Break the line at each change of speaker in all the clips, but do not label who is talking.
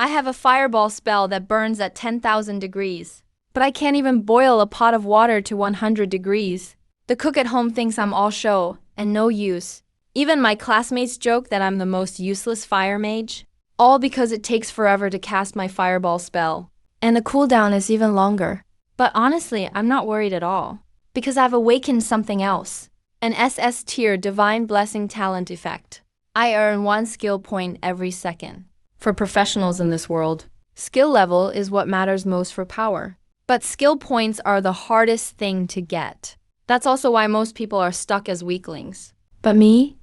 I have a fireball spell that burns at 10,000 degrees. But I can't even boil a pot of water to 100 degrees. The cook at home thinks I'm all show and no use. Even my classmates joke that I'm the most useless fire mage. All because it takes forever to cast my fireball spell. And the cooldown is even longer. But honestly, I'm not worried at all. Because I've awakened something else. An SS tier Divine Blessing talent effect. I earn 1 skill point every second. For professionals in this world, skill level is what matters most for power. But skill points are the hardest thing to get. That's also why most people are stuck as weaklings. But me?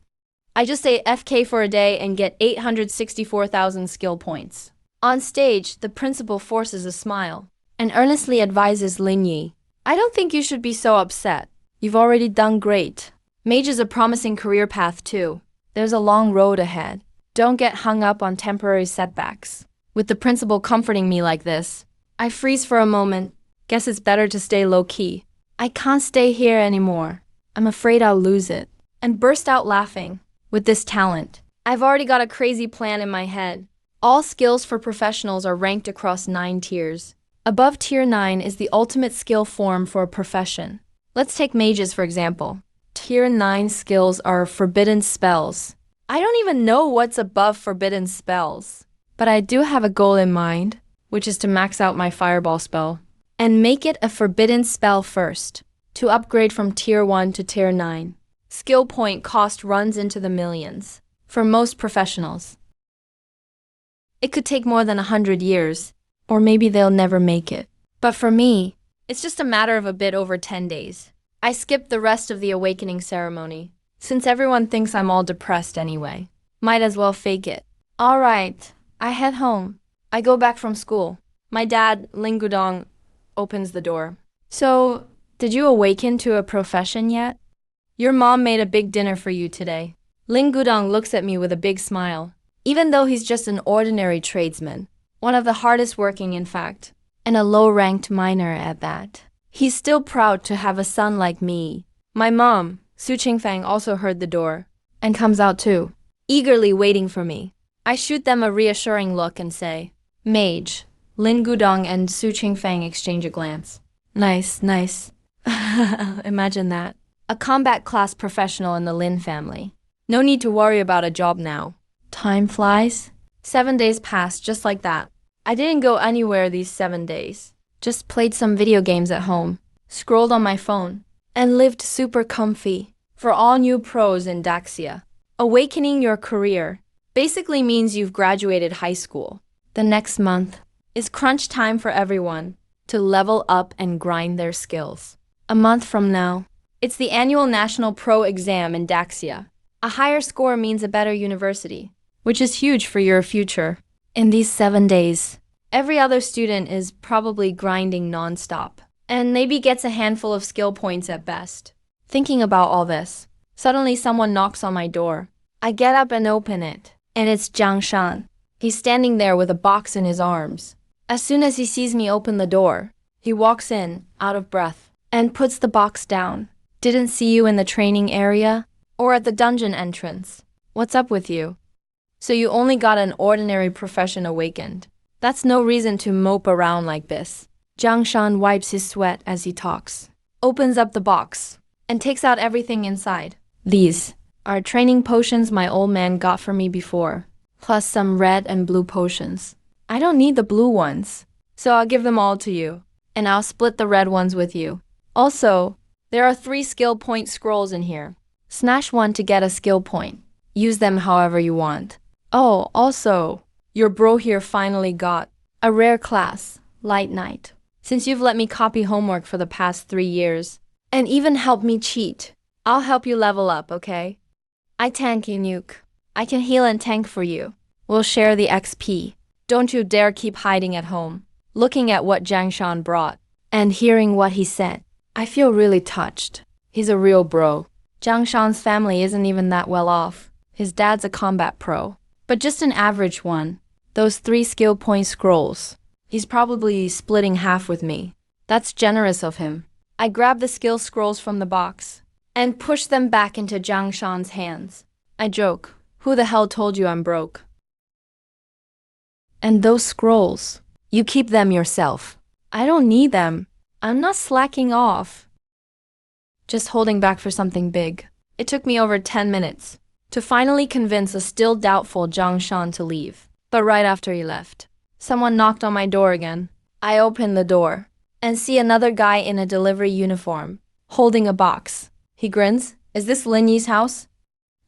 I just say FK for a day and get 864,000 skill points. On stage, the principal forces a smile and earnestly advises Lin Yi. I don't think you should be so upset. You've already done great. Mage is a promising career path too. There's a long road ahead. Don't get hung up on temporary setbacks. With the principal comforting me like this, I freeze for a moment. Guess it's better to stay low-key. I can't stay here anymore. I'm afraid I'll lose it. And burst out laughing. With this talent, I've already got a crazy plan in my head. All skills for professionals are ranked across 9 tiers. Above tier 9 is the ultimate skill form for a profession. Let's take mages for example. Tier 9 skills are forbidden spells. I don't even know what's above forbidden spells. But I do have a goal in mind, which is to max out my fireball spell and make it a forbidden spell first, to upgrade from tier 1 to tier 9. Skill point cost runs into the millions for most professionals. It could take more than 100 years, or maybe they'll never make it. But for me, it's just a matter of a bit over 10 days. I skipped the rest of the awakening ceremony, since everyone thinks I'm all depressed anyway. Might as well fake it. Alright, I head home. I go back from school. My dad, Ling Gudong, opens the door. So, did you awaken to a profession yet? Your mom made a big dinner for you today. Ling Gudong looks at me with a big smile. Even though he's just an ordinary tradesman, one of the hardest working in fact, and a low-ranked miner at that, he's still proud to have a son like me. My mom, Su Qingfang, also heard the door and comes out too, eagerly waiting for me. I shoot them a reassuring look and say, Mage. Lin Gudong and Su Qingfang exchange a glance. Nice, nice. Imagine that. A combat class professional in the Lin family. No need to worry about a job now. Time flies. 7 days passed just like that. I didn't go anywhere these 7 days. Just played some video games at home, scrolled on my phone, and lived super comfy. For all new pros in Daxia, awakening your career basically means you've graduated high school. The next month is crunch time for everyone to level up and grind their skills. A month from now, it's the annual National Pro exam in Daxia. A higher score means a better university, which is huge for your future. In these 7 days, every other student is probably grinding non-stop, and maybe gets a handful of skill points at best. Thinking about all this, suddenly someone knocks on my door. I get up and open it, and it's Jiang Shan. He's standing there with a box in his arms. As soon as he sees me open the door, he walks in, out of breath, and puts the box down. Didn't see you in the training area or at the dungeon entrance. What's up with you? So you only got an ordinary profession awakened. That's no reason to mope around like this. Jiang Shan wipes his sweat as he talks, opens up the box, and takes out everything inside. These are training potions my old man got for me before, plus some red and blue potions. I don't need the blue ones, so I'll give them all to you, and I'll split the red ones with you. Also, there are 3 skill point scrolls in here. Smash one to get a skill point. Use them however you want. Oh, also, your bro here finally got a rare class, Light Knight. Since you've let me copy homework for the past 3 years, and even helped me cheat, I'll help you level up, okay? I tank you, Nuke. I can heal and tank for you. We'll share the XP. Don't you dare keep hiding at home. Looking at what Jiang Shan brought, and hearing what he said, I feel really touched. He's a real bro. Jiang Shan's family isn't even that well off. His dad's a combat pro, but just an average one. Those 3 skill point scrolls, he's probably splitting half with me. That's generous of him. I grab the skill scrolls from the box and push them back into Jiang Shan's hands. I joke, who the hell told you I'm broke? And those scrolls, you keep them yourself. I don't need them. I'm not slacking off. Just holding back for something big. It took me over 10 minutes to finally convince a still doubtful Zhang Shan to leave. But right after he left, someone knocked on my door again. I open the door and see another guy in a delivery uniform, holding a box. He grins. Is this Lin Yi's house?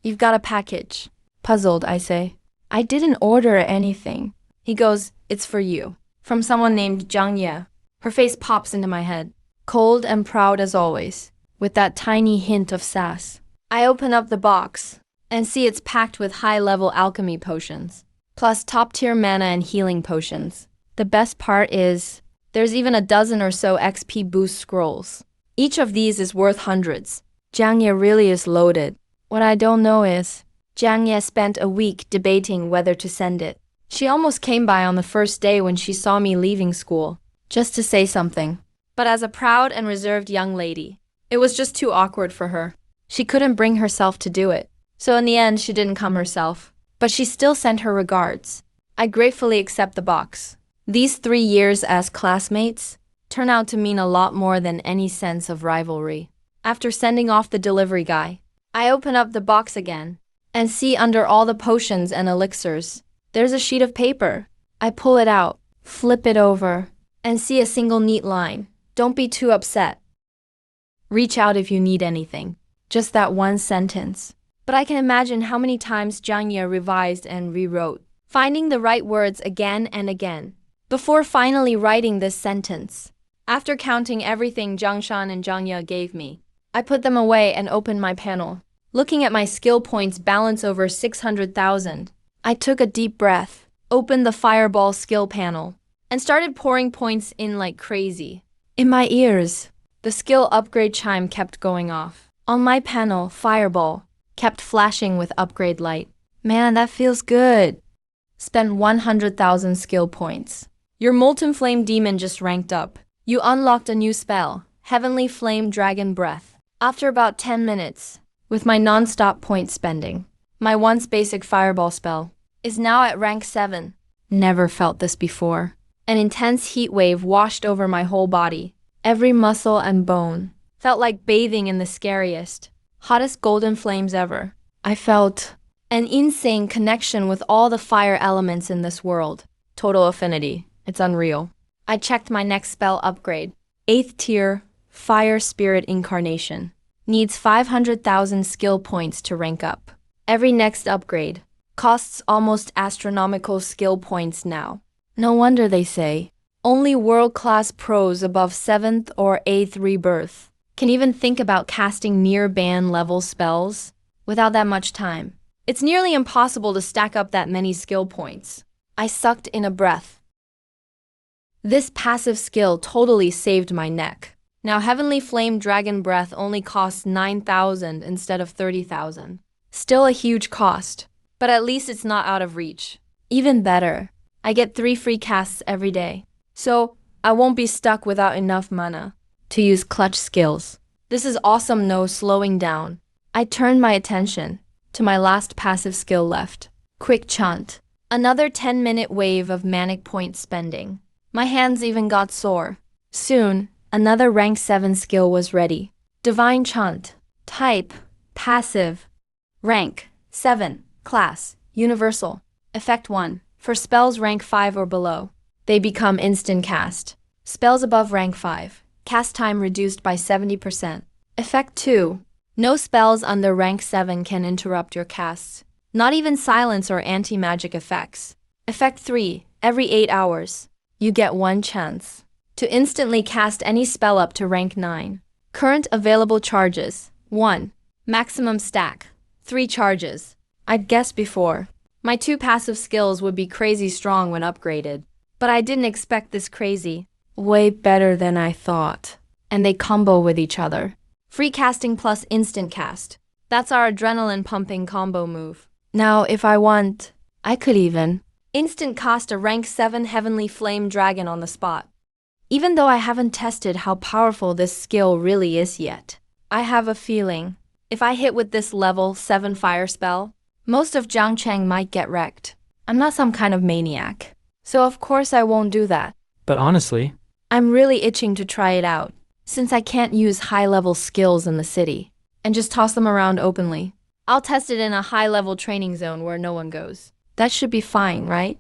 You've got a package. Puzzled, I say. I didn't order anything. He goes, it's for you. From someone named Zhang Ye. Her face pops into my head. Cold and proud as always, with that tiny hint of sass. I open up the box and see it's packed with high-level alchemy potions, plus top-tier mana and healing potions. The best part is, there's even a dozen or so XP boost scrolls. Each of these is worth hundreds. Zhang Ye really is loaded. What I don't know is, Zhang Ye spent a week debating whether to send it. She almost came by on the first day when she saw me leaving school, just to say something. But as a proud and reserved young lady, it was just too awkward for her. She couldn't bring herself to do it. So in the end, she didn't come herself. But she still sent her regards. I gratefully accept the box. These 3 years as classmates turn out to mean a lot more than any sense of rivalry. After sending off the delivery guy, I open up the box again and see under all the potions and elixirs, there's a sheet of paper. I pull it out, flip it over, and see a single neat line. Don't be too upset. Reach out if you need anything. Just that one sentence. But I can imagine how many times Zhang Ye revised and rewrote, finding the right words again and again, before finally writing this sentence. After counting everything Zhang Shan and Zhang Ye gave me, I put them away and opened my panel. Looking at my skill points balance over 600,000, I took a deep breath, opened the Fireball skill panel, and started pouring points in like crazy. In my ears, the skill upgrade chime kept going off. On my panel, Fireball kept flashing with upgrade light. Man, that feels good. Spend 100,000 skill points. Your Molten Flame Demon just ranked up. You unlocked a new spell, Heavenly Flame Dragon Breath. After about 10 minutes, with my non-stop point spending, my once basic Fireball spell is now at rank 7. Never felt this before. An intense heat wave washed over my whole body. Every muscle and bone felt like bathing in the scariest, hottest golden flames ever. I felt an insane connection with all the fire elements in this world. Total affinity. It's unreal. I checked my next spell upgrade. 8th tier, Fire Spirit Incarnation. Needs 500,000 skill points to rank up. Every next upgrade costs almost astronomical skill points now. No wonder they say, only world-class pros above 7th or 8th rebirth can even think about casting near-ban level spells without that much time. It's nearly impossible to stack up that many skill points. I sucked in a breath. This passive skill totally saved my neck. Now Heavenly Flame Dragon Breath only costs 9,000 instead of 30,000. Still a huge cost, but at least it's not out of reach. Even better, I get 3 free casts every day, so I won't be stuck without enough mana to use clutch skills. This is awesome, no slowing down. I turned my attention to my last passive skill left, Quick Chant. Another 10-minute wave of manic point spending. My hands even got sore. Soon, another rank 7 skill was ready. Divine Chant. Type, passive. Rank, 7. Class, universal. Effect 1. For spells rank 5 or below, they become instant cast. Spells above rank 5, cast time reduced by 70%. Effect 2. No spells under rank 7 can interrupt your casts. Not even silence or anti-magic effects. Effect 3. Every 8 hours, you get 1 chance to instantly cast any spell up to rank 9. Current available charges. 1. Maximum stack. 3 charges. I'd guessed before. My 2 passive skills would be crazy strong when upgraded. But I didn't expect this crazy. Way better than I thought. And they combo with each other. Free casting plus instant cast. That's our adrenaline pumping combo move. Now if I want, I could even instant cast a rank 7 Heavenly Flame Dragon on the spot. Even though I haven't tested how powerful this skill really is yet, I have a feeling if I hit with this level 7 fire spell, most of Jiangcheng might get wrecked. I'm not some kind of maniac. So of course I won't do that.
But honestly,
I'm really itching to try it out, since I can't use high-level skills in the city, and just toss them around openly. I'll test it in a high-level training zone where no one goes. That should be fine, right?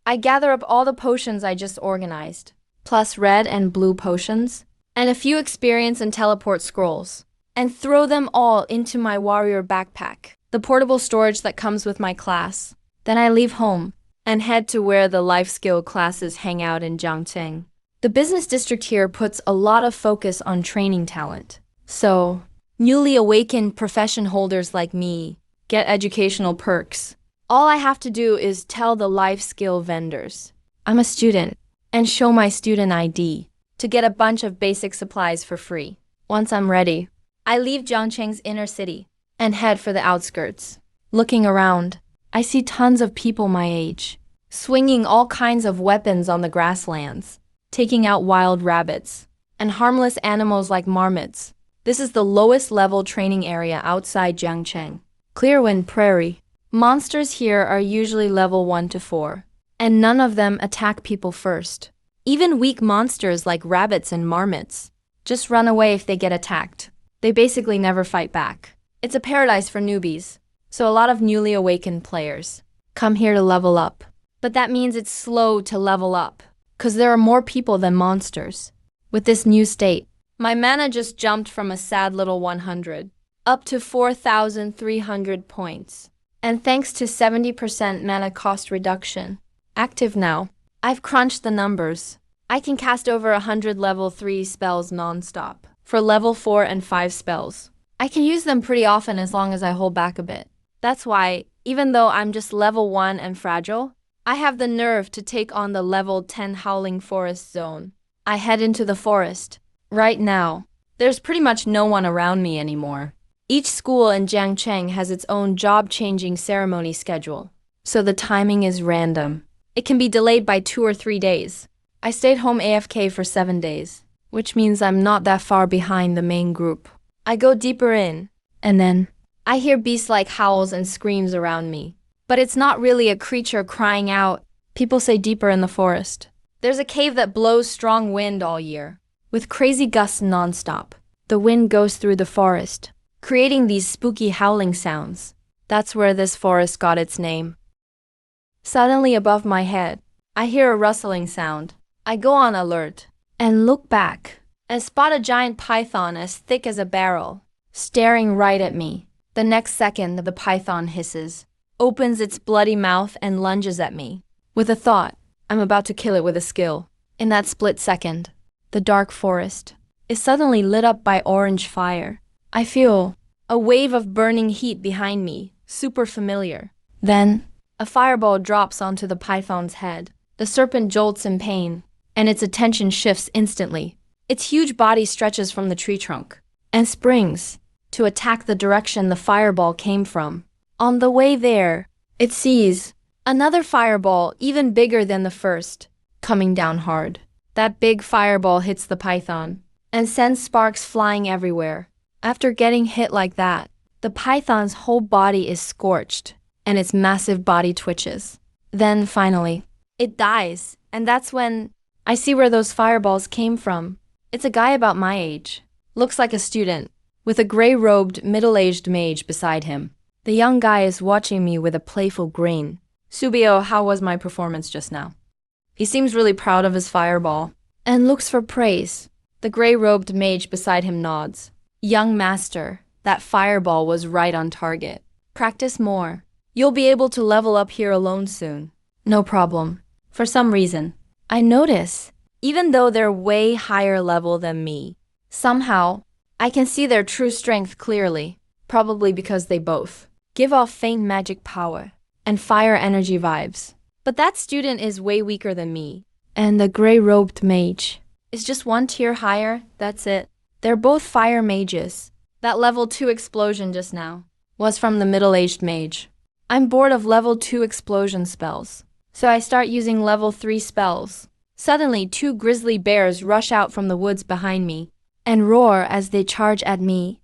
I gather up all the potions I just organized, plus red and blue potions, and a few experience and teleport scrolls, and throw them all into my warrior backpack, the portable storage that comes with my class. Then I leave home and head to where the life skill classes hang out in Jiangcheng. The business district here puts a lot of focus on training talent. So, newly awakened profession holders like me get educational perks. All I have to do is tell the life skill vendors I'm a student and show my student ID to get a bunch of basic supplies for free. Once I'm ready, I leave Jiangcheng's inner city and head for the outskirts. Looking around, I see tons of people my age, swinging all kinds of weapons on the grasslands, taking out wild rabbits, and harmless animals like marmots. This is the lowest level training area outside Jiangcheng, Clearwind Prairie. Monsters here are usually level 1 to 4, and none of them attack people first. Even weak monsters like rabbits and marmots just run away if they get attacked. They basically never fight back. It's a paradise for newbies, so a lot of newly awakened players come here to level up. But that means it's slow to level up, because there are more people than monsters. With this new state, my mana just jumped from a sad little 100 up to 4,300 points. And thanks to 70% mana cost reduction, active now, I've crunched the numbers. I can cast over 100 level 3 spells non-stop for level 4 and 5 spells. I can use them pretty often as long as I hold back a bit. That's why, even though I'm just level 1 and fragile, I have the nerve to take on the level 10 howling forest zone. I head into the forest. Right now, there's pretty much no one around me anymore. Each school in Jiangcheng has its own job-changing ceremony schedule, so the timing is random. It can be delayed by 2 or 3 days. I stayed home AFK for 7 days, which means I'm not that far behind the main group. I go deeper in, and then I hear beast-like howls and screams around me. But it's not really a creature crying out. People say deeper in the forest. There's a cave that blows strong wind all year, with crazy gusts non-stop. The wind goes through the forest, creating these spooky howling sounds. That's where this forest got its name. Suddenly above my head, I hear a rustling sound. I go on alert and look back and spot a giant python as thick as a barrel, staring right at me. The next second, the python hisses, opens its bloody mouth and lunges at me. With a thought, I'm about to kill it with a skill. In that split second, the dark forest is suddenly lit up by orange fire. I feel a wave of burning heat behind me, super familiar. Then, a fireball drops onto the python's head. The serpent jolts in pain, and its attention shifts instantly. Its huge body stretches from the tree trunk and springs to attack the direction the fireball came from. On the way there, it sees another fireball even bigger than the first, coming down hard. That big fireball hits the python and sends sparks flying everywhere. After getting hit like that, the python's whole body is scorched, and its massive body twitches. Then, finally, it dies, and that's when I see where those fireballs came from. It's a guy about my age. Looks like a student, with a gray-robed, middle-aged mage beside him. The young guy is watching me with a playful grin. Subio, how was my performance just now? He seems really proud of his fireball, and looks for praise. The gray-robed mage beside him nods. Young master, that fireball was right on target. Practice more. You'll be able to level up here alone soon. No problem. For some reason, I notice, even though they're way higher level than me, somehow, I can see their true strength clearly, probably because they both give off faint magic power and fire energy vibes. But that student is way weaker than me, and the gray-robed mage is just 1 tier higher, that's it. They're both fire mages. That level 2 explosion just now was from the middle-aged mage. I'm bored of level 2 explosion spells, so I start using level 3 spells. Suddenly, 2 grizzly bears rush out from the woods behind me and roar as they charge at me.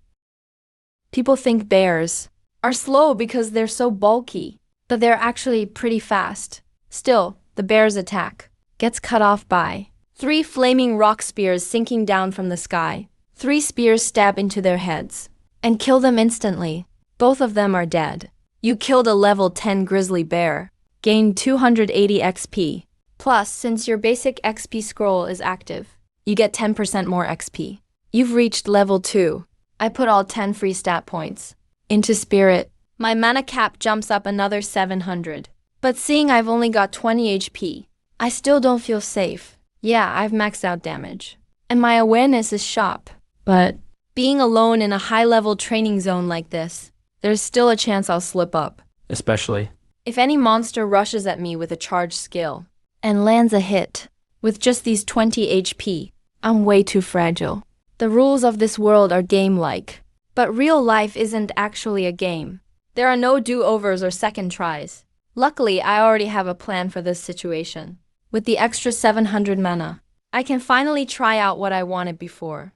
People think bears are slow because they're so bulky, but they're actually pretty fast. Still, The bear's attack gets cut off by 3 flaming rock spears sinking down from the sky. 3 spears stab into their heads and kill them instantly. Both of them are dead. You killed a level 10 grizzly bear. Gained 280 XP. Plus, since your basic XP scroll is active, you get 10% more XP. You've reached level 2. I put all 10 free stat points into spirit. My mana cap jumps up another 700. But seeing I've only got 20 HP, I still don't feel safe. Yeah, I've maxed out damage. And my awareness is sharp. But being alone in a high-level training zone like this, there's still a chance I'll slip up.
Especially
if any monster rushes at me with a charged skill and lands a hit with just these 20 HP, I'm way too fragile. The rules of this world are game-like, but real life isn't actually a game. There are no do-overs or second tries. Luckily, I already have a plan for this situation. With the extra 700 mana, I can finally try out what I wanted before.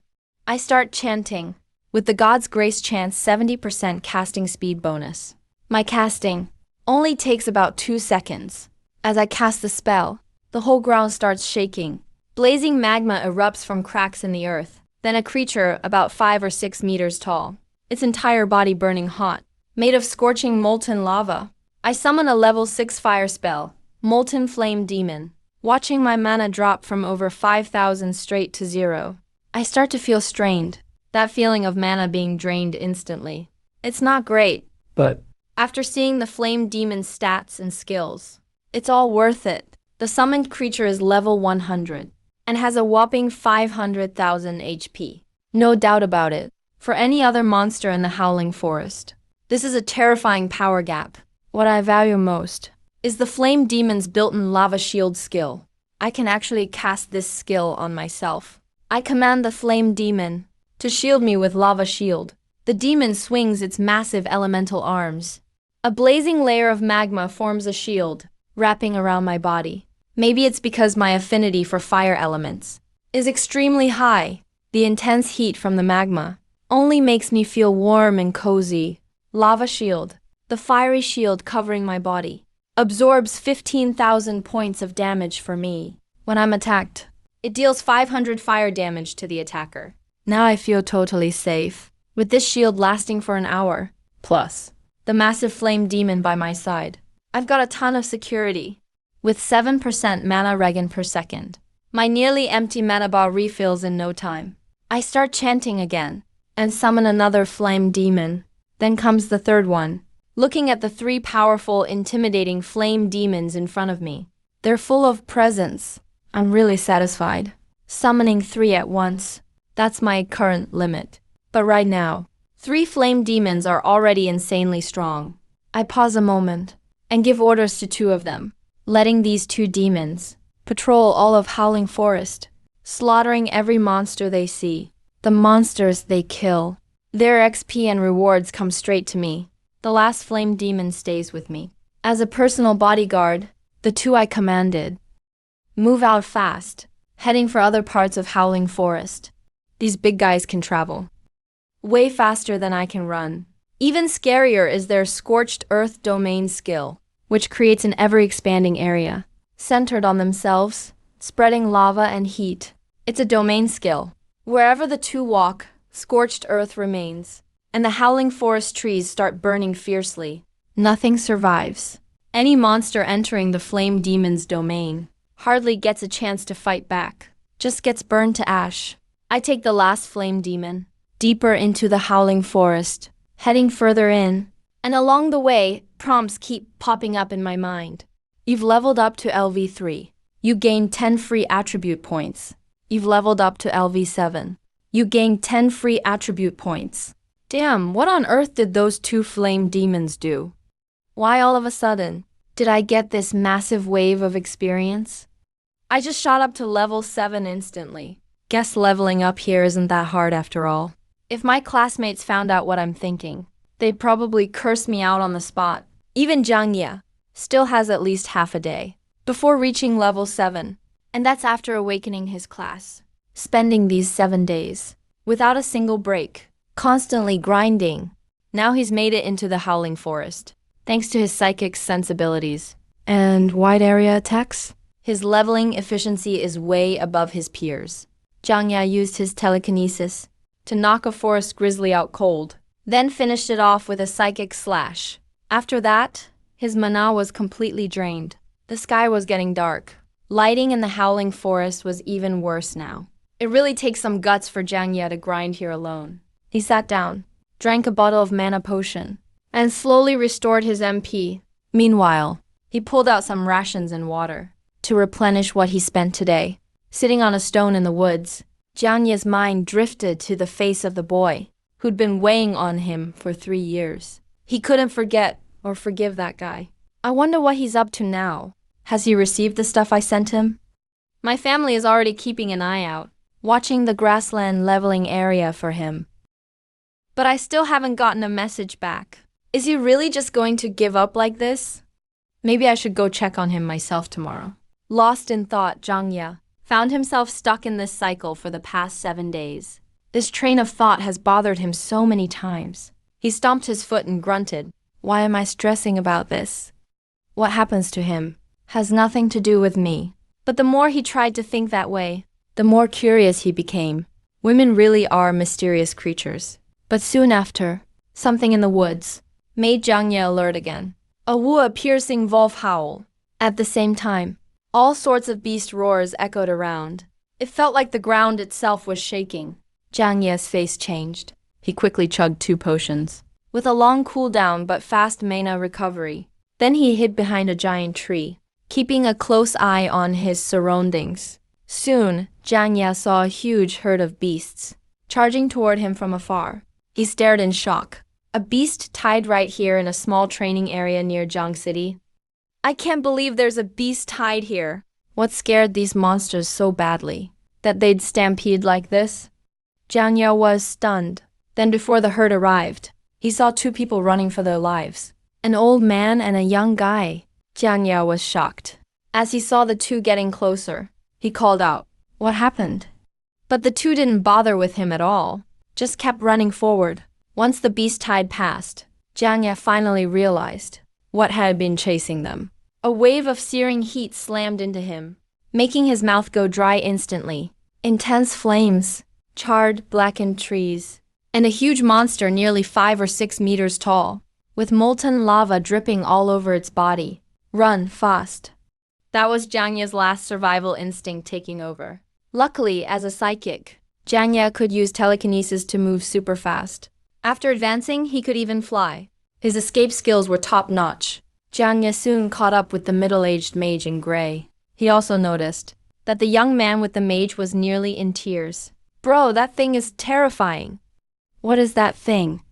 I start chanting, with the God's Grace chant 70% casting speed bonus. My casting only takes about 2 seconds. As I cast the spell, the whole ground starts shaking. Blazing magma erupts from cracks in the earth. Then a creature about 5 or 6 meters tall, its entire body burning hot, made of scorching molten lava. I summon a level 6 fire spell, Molten Flame Demon. Watching my mana drop from over 5,000 straight to 0, I start to feel strained. That feeling of mana being drained instantly. It's not great.
But
after seeing the Flame Demon's stats and skills, it's all worth it. The summoned creature is level 100 and has a whopping 500,000 HP. No doubt about it. For any other monster in the Howling Forest, this is a terrifying power gap. What I value most is the Flame Demon's built-in lava shield skill. I can actually cast this skill on myself. I command the Flame Demon to shield me with lava shield. The demon swings its massive elemental arms. A blazing layer of magma forms a shield, wrapping around my body. Maybe it's because my affinity for fire elements is extremely high. The intense heat from the magma only makes me feel warm and cozy. Lava shield, the fiery shield covering my body, absorbs 15,000 points of damage for me. When I'm attacked, it deals 500 fire damage to the attacker. Now I feel totally safe, with this shield lasting for an hour. Plus, the massive flame demon by my side. I've got a ton of security. With 7% mana regen per second, my nearly empty mana bar refills in no time. I start chanting again, and summon another flame demon. Then comes the third one. Looking at the 3 powerful, intimidating flame demons in front of me. They're full of presence. I'm really satisfied. Summoning 3 at once. That's my current limit. But right now, 3 flame demons are already insanely strong. I pause a moment and give orders to 2 of them, letting these 2 demons patrol all of Howling Forest, slaughtering every monster they see. The monsters they kill, their XP and rewards come straight to me. The last flame demon stays with me. As a personal bodyguard, the 2 I commanded move out fast, heading for other parts of Howling Forest. These big guys can travel way faster than I can run. Even scarier is their Scorched Earth domain skill, which creates an ever-expanding area, centered on themselves, spreading lava and heat. It's a domain skill. Wherever the 2 walk, Scorched Earth remains, and the Howling Forest trees start burning fiercely. Nothing survives. Any monster entering the Flame Demon's domain hardly gets a chance to fight back, just gets burned to ash. I take the last Flame Demon, deeper into the Howling Forest, heading further in, and along the way, prompts keep popping up in my mind. You've leveled up to LV3. You gain 10 free attribute points. You've leveled up to LV7. You gain 10 free attribute points. Damn, what on earth did those 2 flame demons do? Why all of a sudden did I get this massive wave of experience? I just shot up to level 7 instantly. Guess leveling up here isn't that hard after all. If my classmates found out what I'm thinking, they'd probably curse me out on the spot. Even Zhang Ye still has at least half a day before reaching level 7, and that's after awakening his class. Spending these 7 days without a single break, constantly grinding. Now he's made it into the Howling Forest, thanks to his psychic sensibilities. And wide area attacks? His leveling efficiency is way above his peers. Jiang Ya used his telekinesis to knock a forest grizzly out cold, then finished it off with a psychic slash. After that, his mana was completely drained. The sky was getting dark. Lighting in the howling forest was even worse now. It really takes some guts for Jiang Ya to grind here alone. He sat down, drank a bottle of mana potion, and slowly restored his MP. Meanwhile, he pulled out some rations and water to replenish what he spent today. Sitting on a stone in the woods, Jiang Ya's mind drifted to the face of the boy who'd been weighing on him for 3 years. He couldn't forget or forgive that guy. I wonder what he's up to now. Has he received the stuff I sent him? My family is already keeping an eye out, watching the grassland leveling area for him. But I still haven't gotten a message back. Is he really just going to give up like this? Maybe I should go check on him myself tomorrow. Lost in thought, Jiang Ya found himself stuck in this cycle for the past 7 days. This train of thought has bothered him so many times. He stomped his foot and grunted. Why am I stressing about this? What happens to him has nothing to do with me. But the more he tried to think that way, the more curious he became. Women really are mysterious creatures. But soon after, something in the woods made Jiang Ya alert again. A piercing wolf howl. At the same time, all sorts of beast roars echoed around. It felt like the ground itself was shaking. Jiang Ya's face changed. He quickly chugged 2 potions. With a long cooldown but fast mana recovery. Then he hid behind a giant tree, keeping a close eye on his surroundings. Soon, Jiang Ya saw a huge herd of beasts charging toward him from afar. He stared in shock. A beast tied right here in a small training area near Jiang City. I can't believe there's a beast tied here. What scared these monsters so badly that they'd stampede like this? Jiang Ya was stunned. Then before the herd arrived, he saw 2 people running for their lives. An old man and a young guy. Jiang Ya was shocked. As he saw the 2 getting closer, he called out, "What happened?" But the 2 didn't bother with him at all, just kept running forward. Once the beast tide passed, Jiang Ya finally realized what had been chasing them. A wave of searing heat slammed into him, making his mouth go dry instantly. Intense flames, charred, blackened trees, and a huge monster nearly 5 or 6 meters tall, with molten lava dripping all over its body. Run fast. That was Jiang Ya's last survival instinct taking over. Luckily, as a psychic, Jiang Ya could use telekinesis to move super fast. After advancing, he could even fly. His escape skills were top-notch. Jiang Ya soon caught up with the middle-aged mage in gray. He also noticed that the young man with the mage was nearly in tears. Bro, that thing is terrifying. What is that thing?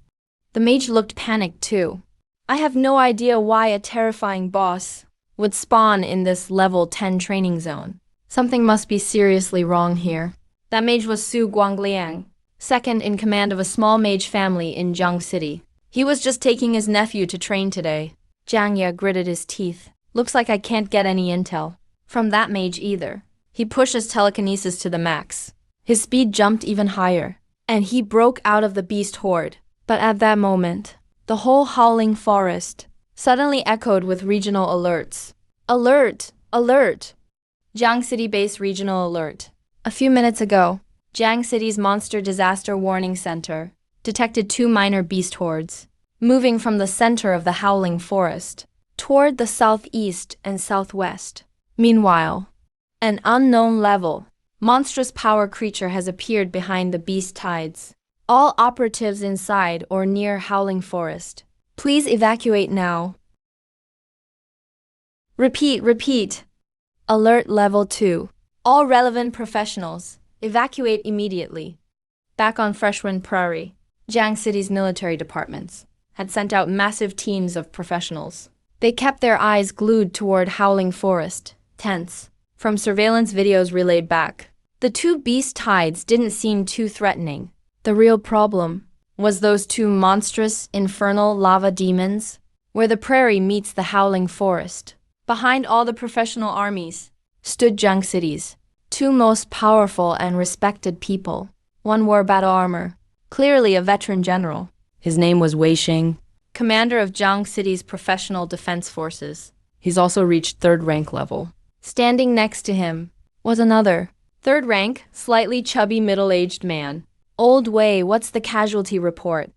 The mage looked panicked too. I have no idea why a terrifying boss would spawn in this level 10 training zone. Something must be seriously wrong here. That mage was Su Guangliang, second in command of a small mage family in Jiang City. He was just taking his nephew to train today. Jiang Ya gritted his teeth. Looks like I can't get any intel from that mage either. He pushed his telekinesis to the max. His speed jumped even higher, and he broke out of the beast horde. But at that moment, the whole howling forest suddenly echoed with regional alerts. Alert! Alert! Jiang City Base Regional Alert. A few minutes ago, Jiang City's Monster Disaster Warning Center detected 2 minor beast hordes moving from the center of the howling forest toward the southeast and southwest. Meanwhile, an unknown level, monstrous power creature has appeared behind the beast tides. All operatives inside or near howling forest, please evacuate now. Repeat. Alert level 2. All relevant professionals, evacuate immediately. Back on Freshwind Prairie, Jiang City's military departments had sent out massive teams of professionals. They kept their eyes glued toward howling forest, tense, from surveillance videos relayed back. The 2 beast tides didn't seem too threatening. The real problem was those 2 monstrous, infernal lava demons, where the prairie meets the howling forest. Behind all the professional armies stood Jiang City's 2 most powerful and respected people. One wore battle armor, clearly a veteran general. His name was Wei Xing, commander of Jiang City's professional defense forces.
He's also reached 3rd rank level.
Standing next to him was another 3rd rank, slightly chubby middle-aged man. Old Wei, what's the casualty report?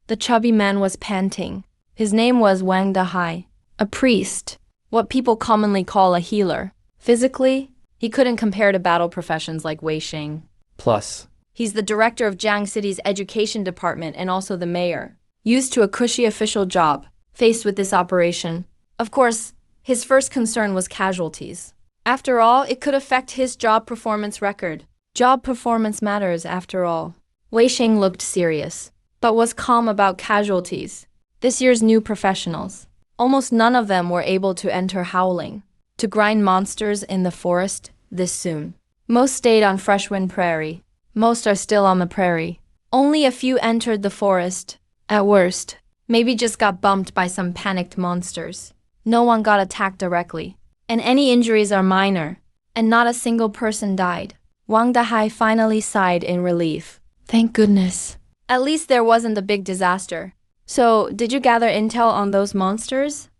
The chubby man was panting. His name was Wang Dahai, a priest, what people commonly call a healer. Physically, he couldn't compare to battle professions like Wei Xing.
Plus,
He's the director of Jiang City's education department and also the mayor. Used to a cushy official job, faced with this operation. Of course, his first concern was casualties. After all, it could affect his job performance record. Job performance matters, after all. Wei Xing looked serious, but was calm about casualties. This year's new professionals, almost none of them were able to enter howling, to grind monsters in the forest this soon. Most stayed on Freshwind Prairie. Most are still on the prairie. Only a few entered the forest. At worst, maybe just got bumped by some panicked monsters. No one got attacked directly. And any injuries are minor. And not a single person died. Wang Dahai finally sighed in relief. Thank goodness. At least there wasn't a big disaster. So, did you gather intel on those monsters?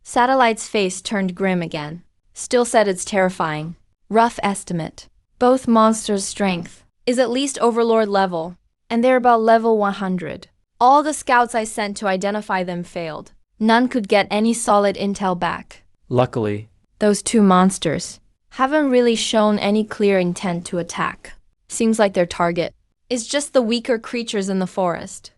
Satellite's face turned grim again. Still said it's terrifying. Rough estimate. Both monsters' strength is at least Overlord level, and they're about level 100. All the scouts I sent to identify them failed. None could get any solid intel back.
luckily,
Those 2 monsters haven't really shown any clear intent to attack. Seems like their target is just the weaker creatures in the forest.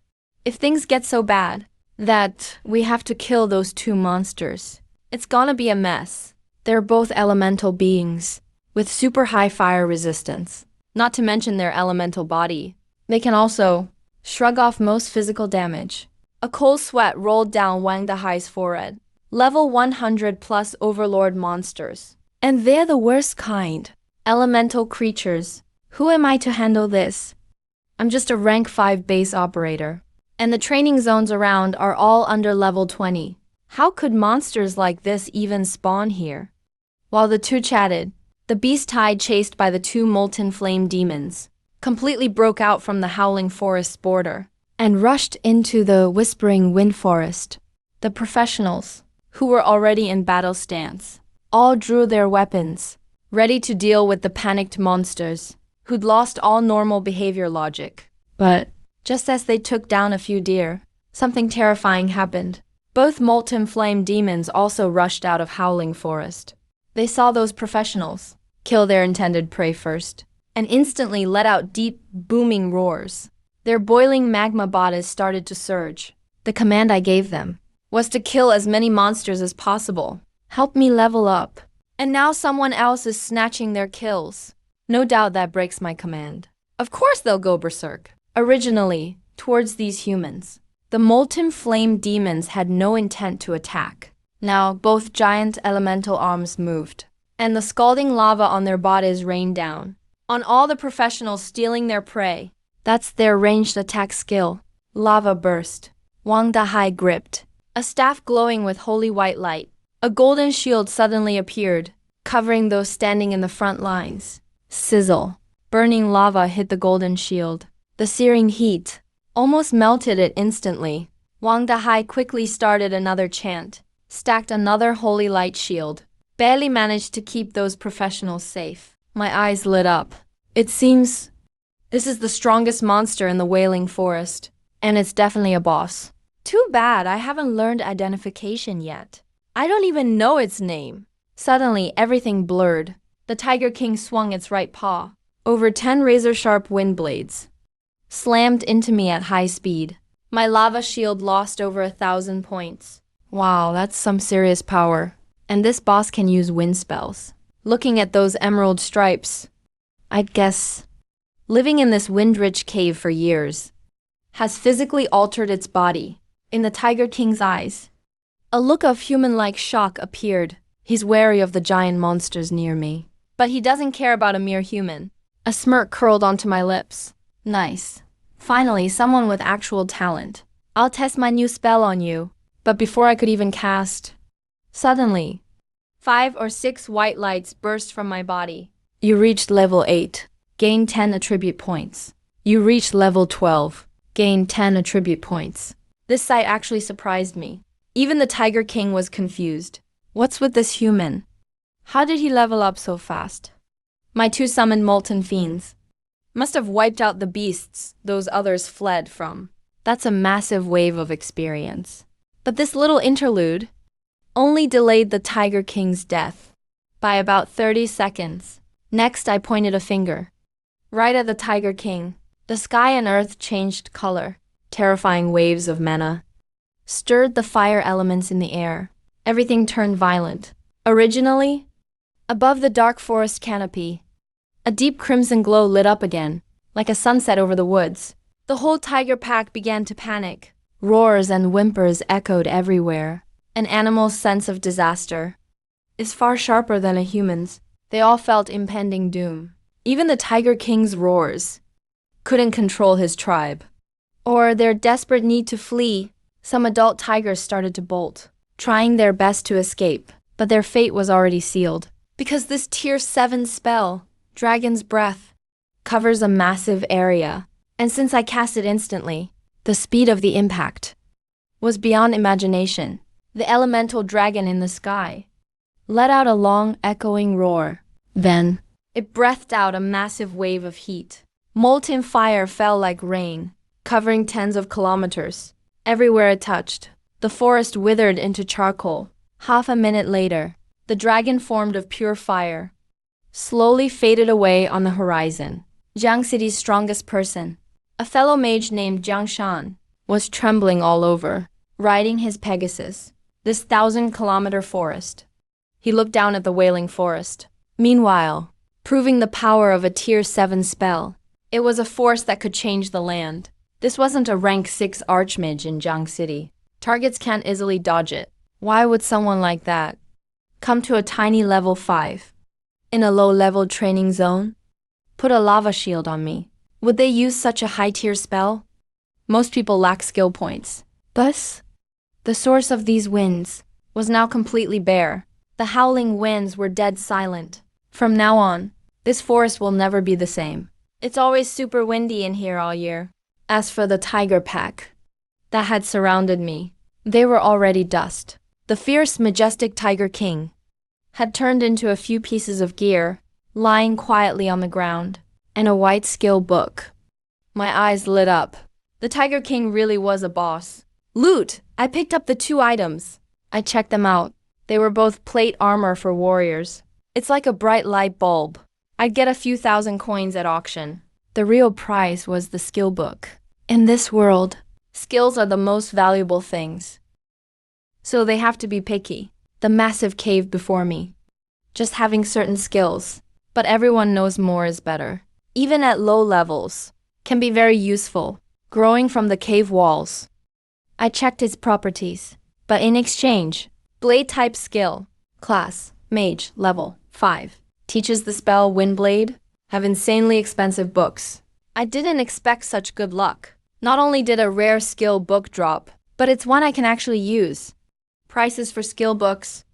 If things get so bad that we have to kill those 2 monsters, it's gonna be a mess. They're both elemental beings with super high fire resistance, not to mention their elemental body. They can also shrug off most physical damage. A cold sweat rolled down Wang Dahai's forehead. Level 100 plus Overlord monsters. And they're the worst kind. Elemental creatures. Who am I to handle this? I'm just a rank 5 base operator. And the training zones around are all under level 20. How could monsters like this even spawn here? While the 2 chatted, the beast tide chased by the 2 molten flame demons completely broke out from the howling forest's border and rushed into the whispering wind forest. The professionals, who were already in battle stance, all drew their weapons, ready to deal with the panicked monsters who'd lost all normal behavior logic. But just as they took down a few deer, something terrifying happened. Both molten flame demons also rushed out of howling forest. They saw those professionals kill their intended prey first, and instantly let out deep, booming roars. Their boiling magma bodies started to surge. The command I gave them was to kill as many monsters as possible. Help me level up. And now someone else is snatching their kills. No doubt that breaks my command. Of course they'll go berserk. Originally, towards these humans, the molten flame demons had no intent to attack. Now, both giant elemental arms moved, and the scalding lava on their bodies rained down on all the professionals stealing their prey. That's their ranged attack skill. Lava burst. Wang Dahai gripped a staff glowing with holy white light. A golden shield suddenly appeared, covering those standing in the front lines. Sizzle. Burning lava hit the golden shield. The searing heat almost melted it instantly. Wang Dahai quickly started another chant, stacked another holy light shield. Barely managed to keep those professionals safe. My eyes lit up. It seems this is the strongest monster in the Wailing Forest, and it's definitely a boss. Too bad I haven't learned identification yet. I don't even know its name. Suddenly, everything blurred. The Tiger King swung its right paw over 10 razor-sharp wind blades, slammed into me at high speed. My lava shield lost over 1,000 points. Wow, that's some serious power. And this boss can use wind spells. Looking at those emerald stripes, I'd guess living in this wind-rich cave for years has physically altered its body. In the Tiger King's eyes, a look of human-like shock appeared. He's wary of the giant monsters near me, but he doesn't care about a mere human. A smirk curled onto my lips. Nice. Finally, someone with actual talent. I'll test my new spell on you. But before I could even cast, suddenly, 5 or 6 white lights burst from my body. You reached level 8. Gain 10 attribute points. You reached level 12. Gain 10 attribute points. This sight actually surprised me. Even the Tiger King was confused. What's with this human? How did he level up so fast? My two summoned molten fiends must have wiped out the beasts those others fled from. That's a massive wave of experience. But this little interlude only delayed the Tiger King's death by about 30 seconds. Next, I pointed a finger right at the Tiger King. The sky and earth changed color. Terrifying waves of mana stirred the fire elements in the air. Everything turned violent. Originally, above the dark forest canopy, a deep crimson glow lit up again, like a sunset over the woods. The whole tiger pack began to panic. Roars and whimpers echoed everywhere. An animal's sense of disaster is far sharper than a human's. They all felt impending doom. Even the Tiger King's roars couldn't control his tribe, or their desperate need to flee. Some adult tigers started to bolt, trying their best to escape, but their fate was already sealed. Because this Tier 7 spell, Dragon's Breath, covers a massive area, and since I cast it instantly, the speed of the impact was beyond imagination. The elemental dragon in the sky let out a long, echoing roar. Then, it breathed out a massive wave of heat. Molten fire fell like rain, covering tens of kilometers. Everywhere it touched, the forest withered into charcoal. Half a minute later, the dragon formed of pure fire slowly faded away on the horizon. Jiang City's strongest person, a fellow mage named Jiang Shan, was trembling all over, riding his Pegasus, this 1,000-kilometer forest. He looked down at the wailing forest. Meanwhile, proving the power of a Tier 7 spell, it was a force that could change the land. This wasn't a rank 6 archmage in Jiang City. Targets can't easily dodge it. Why would someone like that come to a tiny level 5 in a low-level training zone? Put a lava shield on me. Would they use such a high-tier spell? Most people lack skill points. Thus, the source of these winds was now completely bare. The howling winds were dead silent. From now on, this forest will never be the same. It's always super windy in here all year. As for the tiger pack that had surrounded me, they were already dust. The fierce, majestic Tiger King had turned into a few pieces of gear, lying quietly on the ground, and a white skill book. My eyes lit up. The Tiger King really was a boss. Loot! I picked up the 2 items. I checked them out. They were both plate armor for warriors. It's like a bright light bulb. I'd get a few thousand coins at auction. The real prize was the skill book. In this world, skills are the most valuable things. So they have to be picky. The massive cave before me, just having certain skills, but everyone knows more is better. Even at low levels, can be very useful, growing from the cave walls. I checked its properties, but in exchange, blade type skill, class, mage, level 5, teaches the spell Windblade, have insanely expensive books. I didn't expect such good luck. Not only did a rare skill book drop, but it's one I can actually use. Prices for skill books.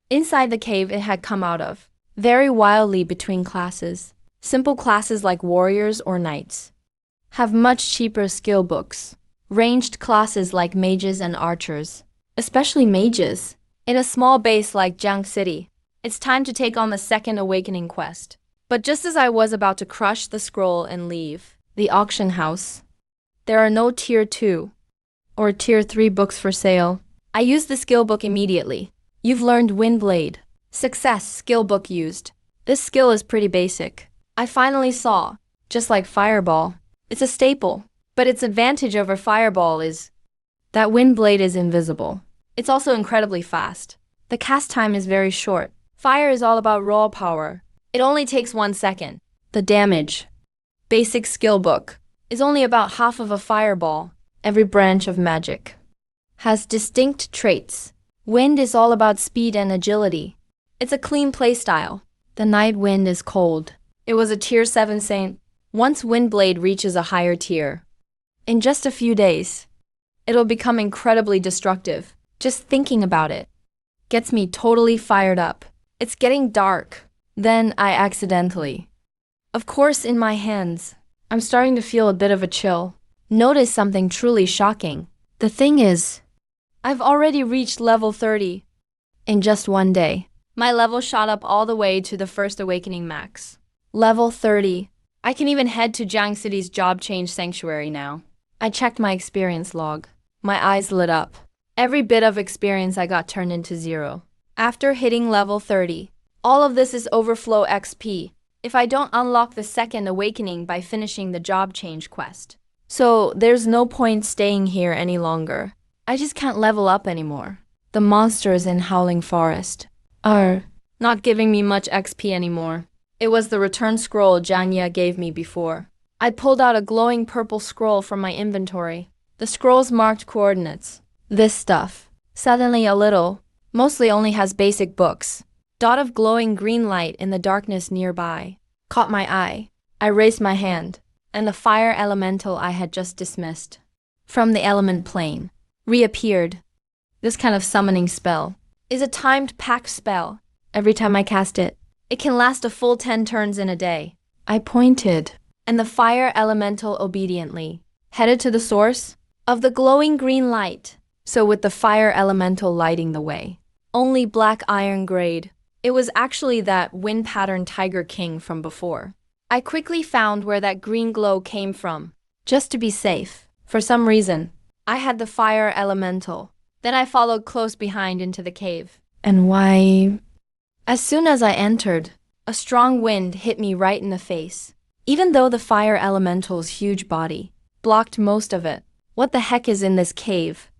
Inside the cave it had come out of vary wildly between classes. Simple classes like warriors or knights have much cheaper skill books. Ranged classes like mages and archers, especially mages. In a small base like Jiang City, it's time to take on the second awakening quest. But just as I was about to crush the scroll and leave the auction house, there are no Tier 2 or Tier 3 books for sale. I used the skill book immediately. You've learned Windblade. Success, skill book used. This skill is pretty basic. I finally saw, just like Fireball, it's a staple, but its advantage over Fireball is that Windblade is invisible. It's also incredibly fast. The cast time is very short. Fire is all about raw power. It only takes 1 second. The damage, basic skill book, is only about half of a Fireball. Every branch of magic has distinct traits. Wind is all about speed and agility. It's a clean playstyle. The night wind is cold. It was a Tier 7 saint. Once Windblade reaches a higher tier, in just a few days, it'll become incredibly destructive. Just thinking about it gets me totally fired up. It's getting dark. Then I accidentally, of course in my hands, I'm starting to feel a bit of a chill. Notice something truly shocking. The thing is, I've already reached level 30. In just one day, my level shot up all the way to the first awakening max. Level 30. I can even head to Jiang City's job change sanctuary now. I checked my experience log. My eyes lit up. Every bit of experience I got turned into 0. After hitting level 30, all of this is overflow XP if I don't unlock the second awakening by finishing the job change quest. So there's no point staying here any longer. I just can't level up anymore. The monsters in Howling Forest are not giving me much XP anymore. It was the return scroll Janya gave me before. I pulled out a glowing purple scroll from my inventory. The scroll's marked coordinates. This stuff, suddenly a little, mostly only has basic books. Dot of glowing green light in the darkness nearby caught my eye. I raised my hand, and the fire elemental I had just dismissed from the element plane reappeared. This kind of summoning spell is a timed packed spell. Every time I cast it, it can last a full 10 turns in a day. I pointed, and the fire elemental obediently headed to the source of the glowing green light. So with the fire elemental lighting the way, only black iron grade, it was actually that wind pattern Tiger King from before. I quickly found where that green glow came from, just to be safe. For some reason, I had the fire elemental. Then I followed close behind into the cave. And why? As soon as I entered, a strong wind hit me right in the face. Even though the fire elemental's huge body blocked most of it. What the heck is in this cave?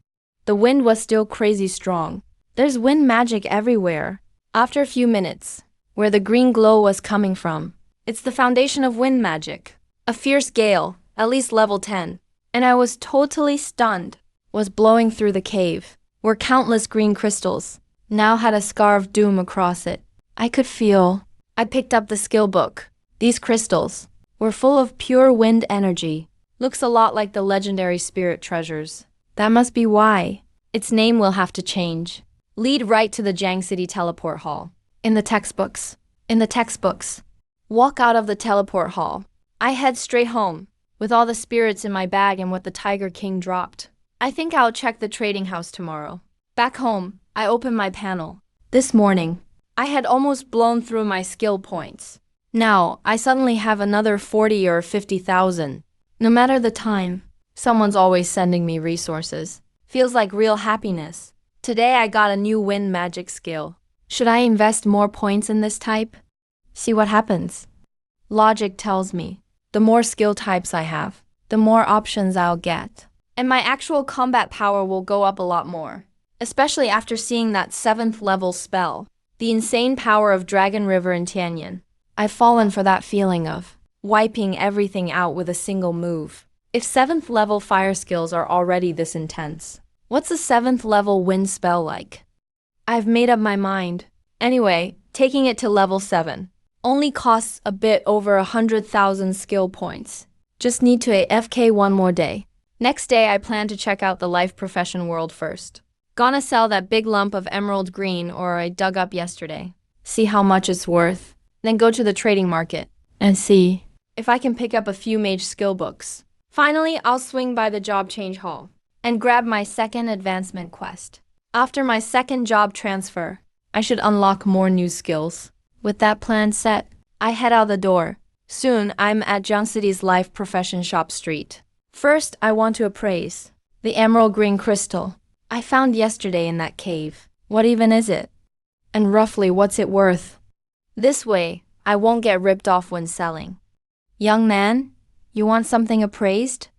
The wind was still crazy strong. There's wind magic everywhere. After a few minutes, where the green glow was coming from, it's the foundation of wind magic. A fierce gale, at least level 10, and I was totally stunned, was blowing through the cave, where countless green crystals now had a scar of doom across it. I could feel. I picked up the skill book. These crystals were full of pure wind energy. Looks a lot like the legendary spirit treasures. That must be why. Its name will have to change. Lead right to the Jiang City teleport hall. In the textbooks. Walk out of the teleport hall. I head straight home, with all the spirits in my bag and what the Tiger King dropped. I think I'll check the trading house tomorrow. Back home, I open my panel. This morning, I had almost blown through my skill points. Now, I suddenly have another 40 or 50,000. No matter the time, someone's always sending me resources. Feels like real happiness. Today I got a new wind magic skill. Should I invest more points in this type? See what happens. Logic tells me, the more skill types I have, the more options I'll get. And my actual combat power will go up a lot more. Especially after seeing that 7th level spell, the insane power of Dragon River and Tianyan. I've fallen for that feeling of wiping everything out with a single move. If 7th level fire skills are already this intense, what's a 7th level wind spell like? I've made up my mind. Anyway, taking it to level 7 only costs a bit over 100,000 skill points. Just need to AFK one more day. Next day I plan to check out the life profession world first. Gonna sell that big lump of emerald green or I dug up yesterday. See how much it's worth. Then go to the trading market and see if I can pick up a few mage skill books. Finally, I'll swing by the job change hall and grab my second advancement quest. After my second job transfer, I should unlock more new skills. With that plan set, I head out the door. Soon, I'm at Jiang City's life profession shop street. First, I want to appraise the emerald green crystal I found yesterday in that cave. What even is it? And roughly what's it worth? This way, I won't get ripped off when selling. Young man, you want something appraised?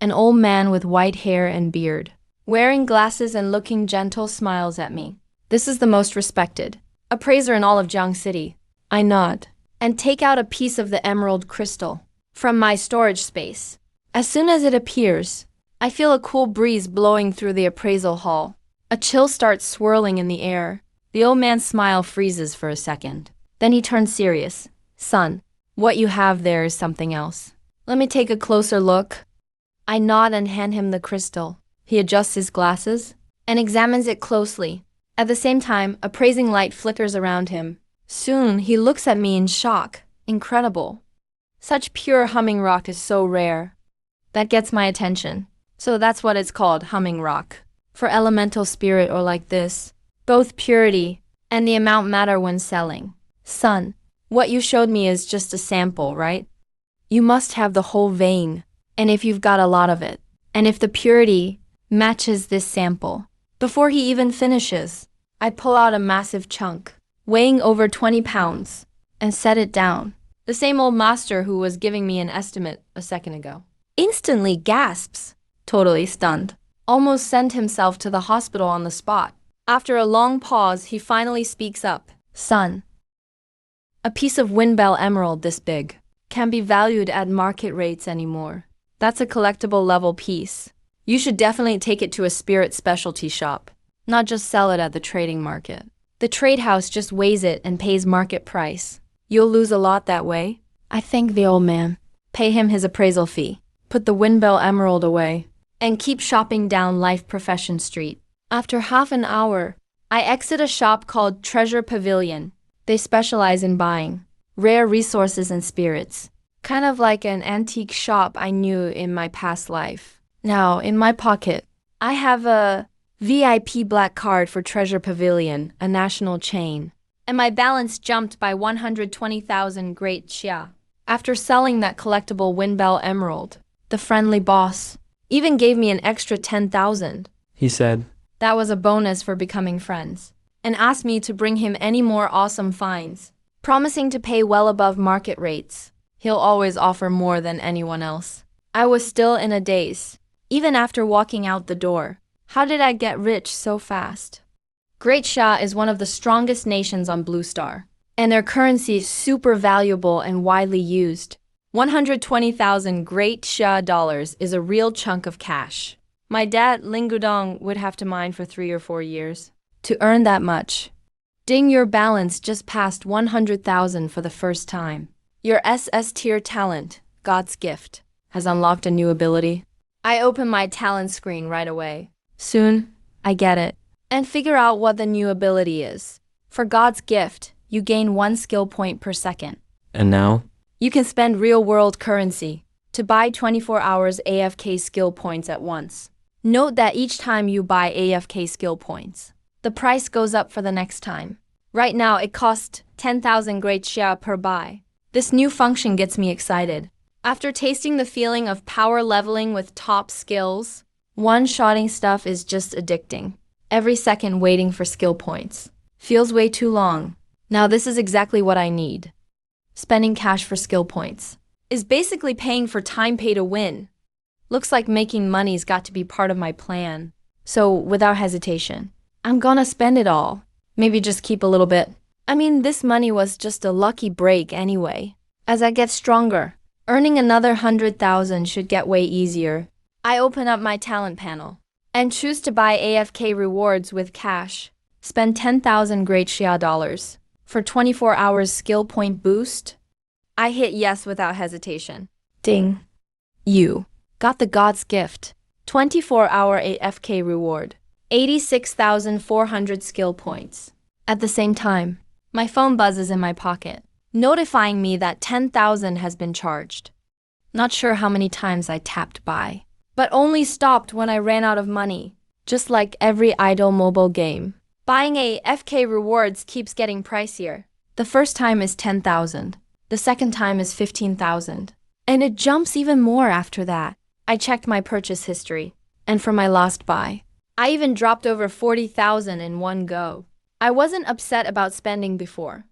An old man with white hair and beard, wearing glasses and looking gentle, smiles at me. This is the most respected appraiser in all of Jiang City. I nod and take out a piece of the emerald crystal from my storage space. As soon as it appears, I feel a cool breeze blowing through the appraisal hall. A chill starts swirling in the air. The old man's smile freezes for a second. Then he turns serious. Son, what you have there is something else. Let me take a closer look. I nod and hand him the crystal. He adjusts his glasses and examines it closely. At the same time, appraising light flickers around him. Soon, he looks at me in shock. Incredible. Such pure humming rock is so rare. That gets my attention. So that's what it's called, humming rock. For elemental spirit or like this. Both purity and the amount matter when selling. Son, what you showed me is just a sample, right? You must have the whole vein, and if you've got a lot of it, and if the purity matches this sample. Before he even finishes, I pull out a massive chunk, weighing over 20 pounds, and set it down. The same old master who was giving me an estimate a second ago instantly gasps, totally stunned, almost sent himself to the hospital on the spot. After a long pause, he finally speaks up. Son, a piece of Low-Lvl emerald this big can't be valued at market rates anymore. That's a collectible level piece. You should definitely take it to a spirit specialty shop, not just sell it at the trading market. The trade house just weighs it and pays market price. You'll lose a lot that way. I thank the old man. Pay him his appraisal fee. Put the Low-Lvl emerald away, and keep shopping down Life Profession Street. After half an hour, I exit a shop called Treasure Pavilion. They specialize in buying rare resources and spirits, kind of like an antique shop I knew in my past life. Now, in my pocket, I have a VIP black card for Treasure Pavilion, a national chain, and my balance jumped by 120,000 great xia. After selling that collectible Low-Lvl emerald, the friendly boss even gave me an extra 10,000.
He said.
That was a bonus for becoming friends, and asked me to bring him any more awesome finds, promising to pay well above market rates. He'll always offer more than anyone else. I was still in a daze, even after walking out the door. How did I get rich so fast? Great Xia is one of the strongest nations on Blue Star, and their currency is super valuable and widely used. 120,000 Great Xia dollars is a real chunk of cash. My dad, Lingudong, would have to mine for 3 or 4 years to earn that much. Ding, your balance just passed 100,000 for the first time. Your SS tier talent, God's gift, has unlocked a new ability. I open my talent screen right away. Soon, I get it, and figure out what the new ability is. For God's gift, you gain 1 skill point per second.
And now?
You can spend real-world currency to buy 24 hours AFK skill points at once. Note that each time you buy AFK skill points, the price goes up for the next time. Right now, it costs 10,000 great xia per buy. This new function gets me excited. After tasting the feeling of power leveling with top skills, one-shotting stuff is just addicting. Every second waiting for skill points feels way too long. Now this is exactly what I need. Spending cash for skill points is basically paying for time pay to win. Looks like making money's got to be part of my plan. So without hesitation, I'm gonna spend it all. Maybe just keep a little bit. I mean, this money was just a lucky break anyway. As I get stronger, earning another 100,000 should get way easier. I open up my talent panel and choose to buy AFK rewards with cash. Spend 10,000 great xia dollars for 24 hours skill point boost. I hit yes without hesitation. Ding. You got the God's gift. 24-hour AFK reward. 86,400 skill points. At the same time, my phone buzzes in my pocket, notifying me that 10,000 has been charged. Not sure how many times I tapped buy, but only stopped when I ran out of money. Just like every idle mobile game, buying AFK rewards keeps getting pricier. The first time is 10,000. The second time is 15,000. And it jumps even more after that. I checked my purchase history, and for my last buy, I even dropped over 40,000 in one go. I wasn't upset about spending before.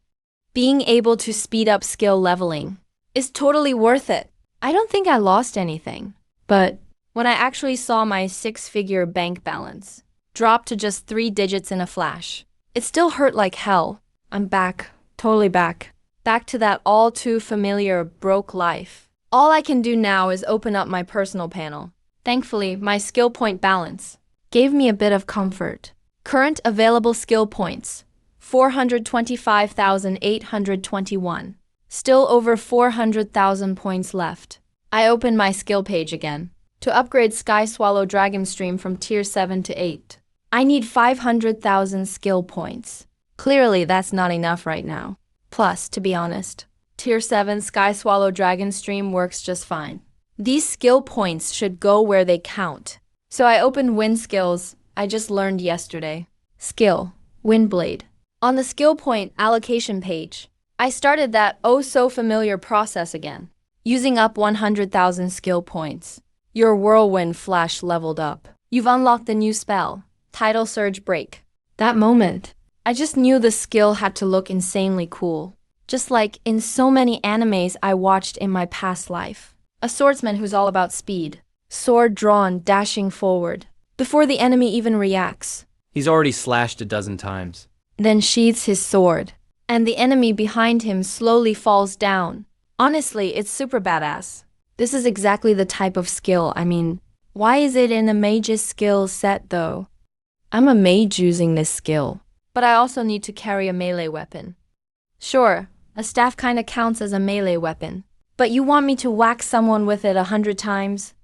Being able to speed up skill leveling is totally worth it. I don't think I lost anything. But when I actually saw my 6-figure bank balance drop to just 3 digits in a flash, it still hurt like hell. I'm back, totally back. Back to that all too familiar broke life. All I can do now is open up my personal panel. Thankfully, my skill point balance gave me a bit of comfort. Current available skill points, 425,821. Still over 400,000 points left. I open my skill page again. To upgrade Sky Swallow Dragon Stream from tier 7 to 8, I need 500,000 skill points. Clearly, that's not enough right now. Plus, to be honest, tier 7 Sky Swallow Dragon Stream works just fine. These skill points should go where they count. So I opened Win Skills I just learned yesterday. Skill, Wind blade. On the skill point allocation page, I started that oh so familiar process again. Using up 100,000 skill points. Your whirlwind flash leveled up. You've unlocked the new spell, Tidal Surge Break. That moment, I just knew the skill had to look insanely cool. Just like in so many animes I watched in my past life. A swordsman who's all about speed. Sword drawn, dashing forward. Before the enemy even reacts.
He's already slashed a dozen times.
Then sheathes his sword. And the enemy behind him slowly falls down. Honestly, it's super badass. This is exactly the type of skill, why is it in a mage's skill set though? I'm a mage using this skill. But I also need to carry a melee weapon. Sure, a staff kinda counts as a melee weapon. But you want me to whack someone with it 100 times?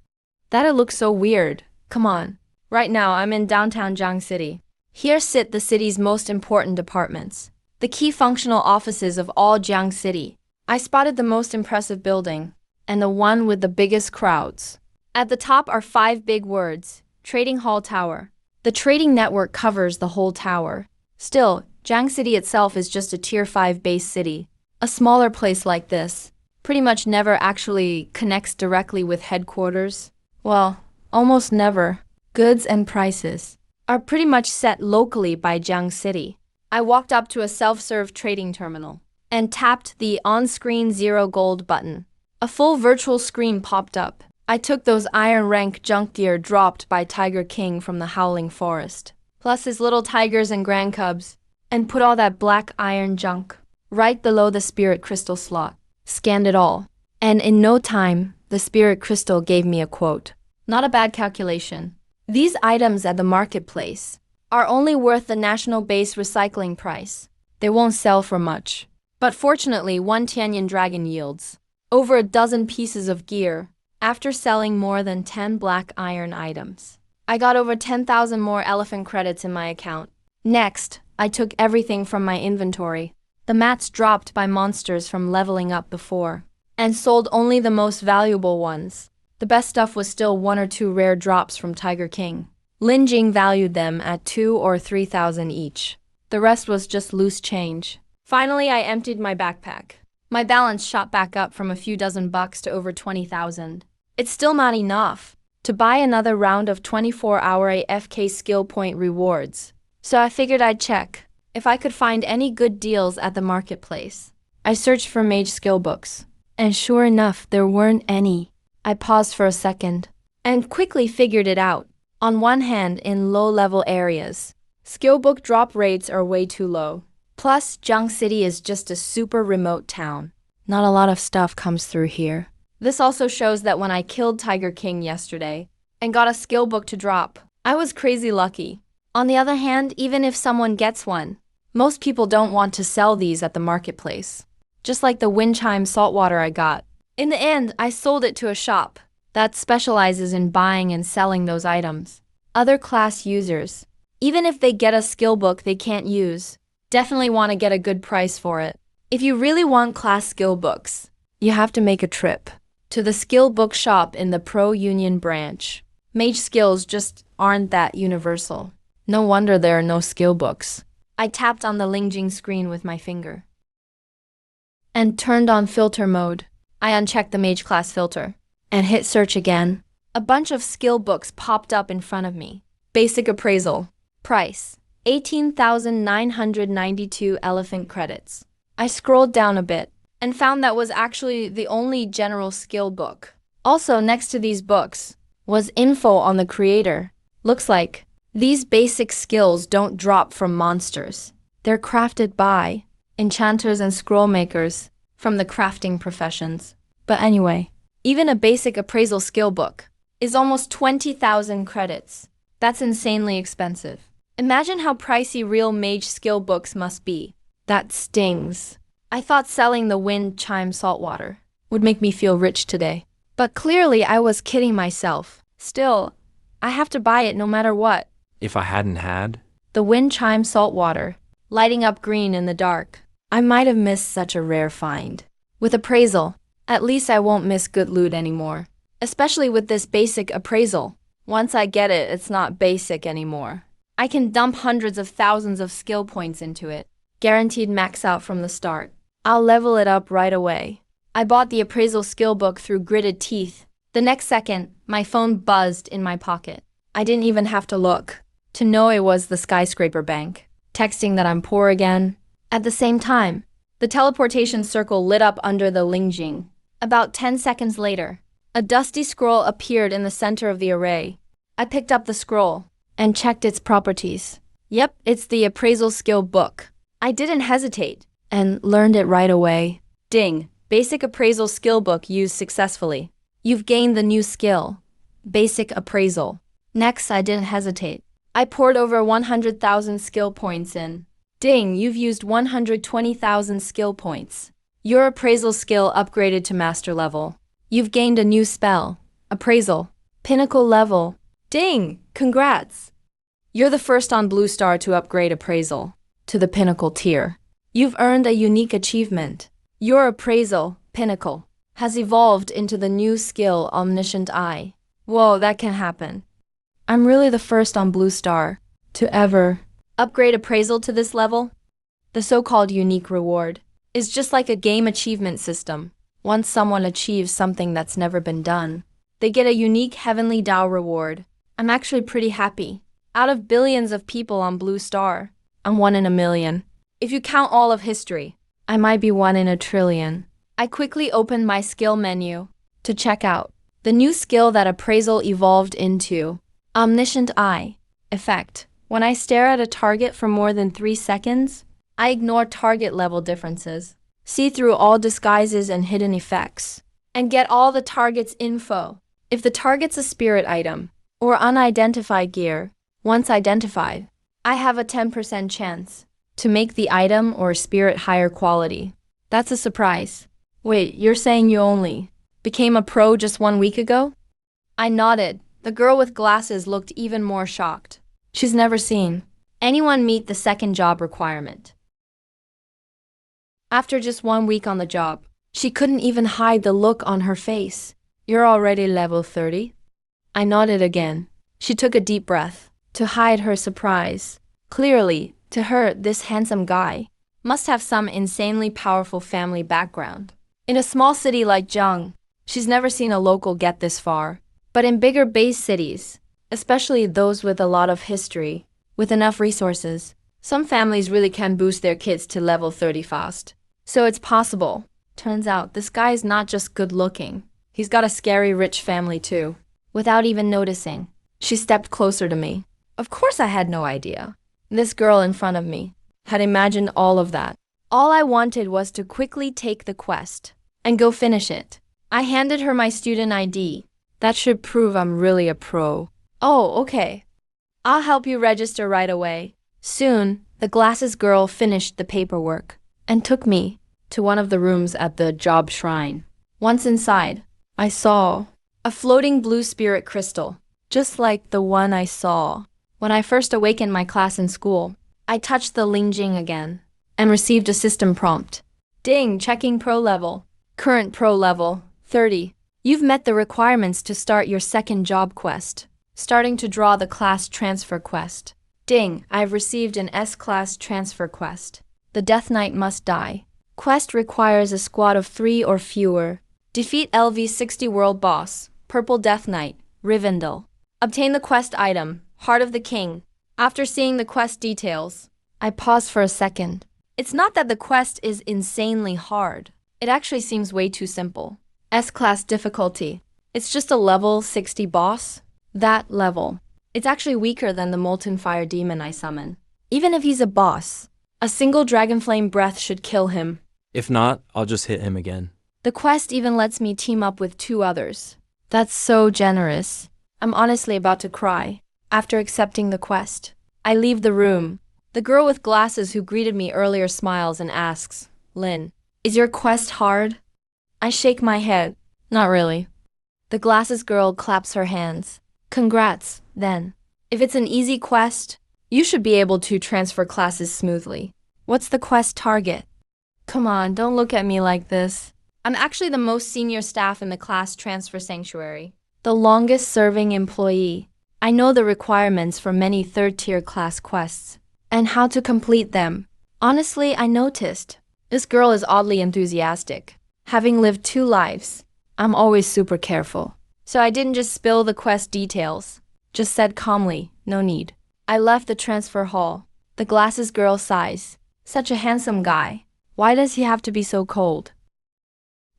That'd look so weird. Come on. Right now, I'm in downtown Jiang City. Here sit the city's most important departments. The key functional offices of all Jiang City. I spotted the most impressive building. And the one with the biggest crowds. At the top are 5 big words. Trading Hall Tower. The trading network covers the whole tower. Still, Jiang City itself is just a Tier 5 base city. A smaller place like this pretty much never actually connects directly with headquarters. Well, almost never. Goods and prices are pretty much set locally by Jiang City. I walked up to a self-serve trading terminal and tapped the on-screen 0 gold button. A full virtual screen popped up. I took those iron rank junk gear dropped by Tiger King from the Howling Forest, plus his little tigers and grand cubs, and put all that black iron junk right below the spirit crystal slot. Scanned it all. And in no time, the spirit crystal gave me a quote. Not a bad calculation. These items at the marketplace are only worth the national base recycling price. They won't sell for much. But fortunately, 1 Tianyan dragon yields over a dozen pieces of gear after selling more than 10 black iron items. I got over 10,000 more elephant credits in my account. Next, I took everything from my inventory, the mats dropped by monsters from leveling up before, and sold only the most valuable ones. The best stuff was still 1 or 2 rare drops from Tiger King. Lin Jing valued them at 2,000 or 3,000 each. The rest was just loose change. Finally, I emptied my backpack. My balance shot back up from a few dozen bucks to over 20,000. It's still not enough to buy another round of 24-hour AFK skill point rewards. So I figured I'd check if I could find any good deals at the marketplace. I searched for mage skill books, and sure enough, there weren't any. I paused for a second and quickly figured it out. On one hand, in low-level areas, skill book drop rates are way too low. Plus, Jiang City is just a super remote town. Not a lot of stuff comes through here. This also shows that when I killed Tiger King yesterday and got a skill book to drop, I was crazy lucky. On the other hand, even if someone gets one, most people don't want to sell these at the marketplace. Just like the wind chime saltwater I got. In the end, I sold it to a shop that specializes in buying and selling those items. Other class users, even if they get a skill book they can't use, definitely want to get a good price for it. If you really want class skill books, you have to make a trip to the skill book shop in the Pro Union branch. Mage skills just aren't that universal. No wonder there are no skill books. I tapped on the Lingjing screen with my finger and turned on filter mode. I unchecked the mage class filter and hit search again. A bunch of skill books popped up in front of me. Basic appraisal. Price: 18,992 elephant credits. I scrolled down a bit and found that was actually the only general skill book. Also next to these books was info on the creator. Looks like these basic skills don't drop from monsters. They're crafted by enchanters and scroll makers from the crafting professions. But anyway, even a basic appraisal skill book is almost 20,000 credits. That's insanely expensive. Imagine how pricey real mage skill books must be. That stings. I thought selling the wind chime saltwater would make me feel rich today. But clearly I was kidding myself. Still, I have to buy it no matter what.
If I hadn't had,
The wind chime saltwater, lighting up green in the dark. I might have missed such a rare find. With appraisal, at least I won't miss good loot anymore. Especially with this basic appraisal. Once I get it, it's not basic anymore. I can dump hundreds of thousands of skill points into it. Guaranteed max out from the start. I'll level it up right away. I bought the appraisal skill book through gritted teeth. The next second, my phone buzzed in my pocket. I didn't even have to look to know it was the skyscraper bank, texting that I'm poor again. At the same time, the teleportation circle lit up under the Lingjing. About 10 seconds later, a dusty scroll appeared in the center of the array. I picked up the scroll and checked its properties. Yep, it's the appraisal skill book. I didn't hesitate and learned it right away. Ding, basic appraisal skill book used successfully. You've gained the new skill, basic appraisal. Next, I didn't hesitate. I poured over 100,000 skill points in. Ding, you've used 120,000 skill points. Your appraisal skill upgraded to master level. You've gained a new spell, appraisal, pinnacle level. Ding, congrats. You're the first on Blue Star to upgrade appraisal to the pinnacle tier. You've earned a unique achievement. Your appraisal, pinnacle, has evolved into the new skill Omniscient Eye. Whoa, that can happen. I'm really the first on Blue Star to ever upgrade appraisal to this level. The so-called unique reward is just like a game achievement system. Once someone achieves something that's never been done, they get a unique heavenly Dao reward. I'm actually pretty happy. Out of billions of people on Blue Star, I'm 1 in a million. If you count all of history, I might be 1 in a trillion. I quickly opened my skill menu to check out the new skill that appraisal evolved into. Omniscient Eye effect. When I stare at a target for more than 3 seconds, I ignore target level differences, see through all disguises and hidden effects, and get all the target's info. If the target's a spirit item or unidentified gear, once identified, I have a 10% chance to make the item or spirit higher quality. That's a surprise. Wait, you're saying you only became a pro just 1 week ago? I nodded. The girl with glasses looked even more shocked. She's never seen anyone meet the second job requirement. After just 1 week on the job, she couldn't even hide the look on her face. You're already level 30? I nodded again. She took a deep breath to hide her surprise. Clearly, to her, this handsome guy must have some insanely powerful family background. In a small city like Zheng, she's never seen a local get this far. But in bigger base cities, especially those with a lot of history, with enough resources, some families really can boost their kids to level 30 fast. So it's possible. Turns out this guy is not just good looking. He's got a scary rich family too. Without even noticing, she stepped closer to me. Of course I had no idea. This girl in front of me had imagined all of that. All I wanted was to quickly take the quest and go finish it. I handed her my student ID. That should prove I'm really a pro. Oh, okay. I'll help you register right away. Soon, the glasses girl finished the paperwork and took me to one of the rooms at the job shrine. Once inside, I saw a floating blue spirit crystal, just like the one I saw when I first awakened my class in school. I touched the Lingjing again and received a system prompt. Ding, checking pro level. Current pro level, 30. You've met the requirements to start your second job quest. Starting to draw the class transfer quest. Ding, I've received an S-class transfer quest. The Death Knight must die. Quest requires a squad of 3 or fewer. Defeat LV60 world boss, Purple Death Knight, Rivendell. Obtain the quest item, Heart of the King. After seeing the quest details, I paused for a second. It's not that the quest is insanely hard. It actually seems way too simple. S-class difficulty. It's just a level 60 boss. That level. It's actually weaker than the Molten Fire Demon I summon. Even if he's a boss, a single Dragonflame breath should kill him.
If not, I'll just hit him again.
The quest even lets me team up with 2 others. That's so generous. I'm honestly about to cry. After accepting the quest, I leave the room. The girl with glasses who greeted me earlier smiles and asks, Lin, is your quest hard? I shake my head. Not really. The glasses girl claps her hands. Congrats, then. If it's an easy quest, you should be able to transfer classes smoothly. What's the quest target? Come on, don't look at me like this. I'm actually the most senior staff in the class transfer sanctuary. The longest serving employee. I know the requirements for many third-tier class quests, and how to complete them. Honestly, I noticed. This girl is oddly enthusiastic. Having lived 2 lives, I'm always super careful. So I didn't just spill the quest details. Just said calmly, no need. I left the transfer hall. The glasses girl sighs. Such a handsome guy. Why does he have to be so cold?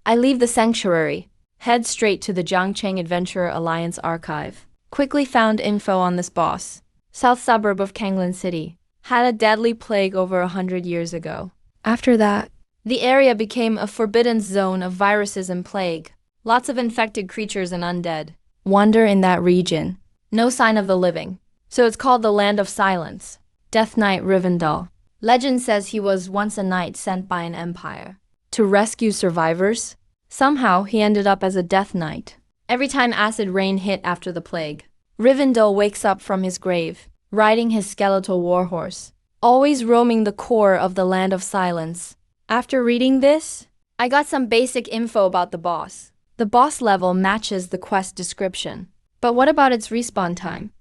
I leave the sanctuary. Head straight to the Jiangcheng Adventurer Alliance archive. Quickly found info on this boss. South suburb of Kanglan City. Had a deadly plague over 100 years ago. After that, the area became a forbidden zone of viruses and plague. Lots of infected creatures and undead wander in that region. No sign of the living. So it's called the Land of Silence. Death Knight Rivendell. Legend says he was once a knight sent by an empire to rescue survivors. Somehow he ended up as a Death Knight. Every time acid rain hit after the plague, Rivendell wakes up from his grave, riding his skeletal warhorse, always roaming the core of the Land of Silence. After reading this, I got some basic info about the boss. The boss level matches the quest description. But what about its respawn time?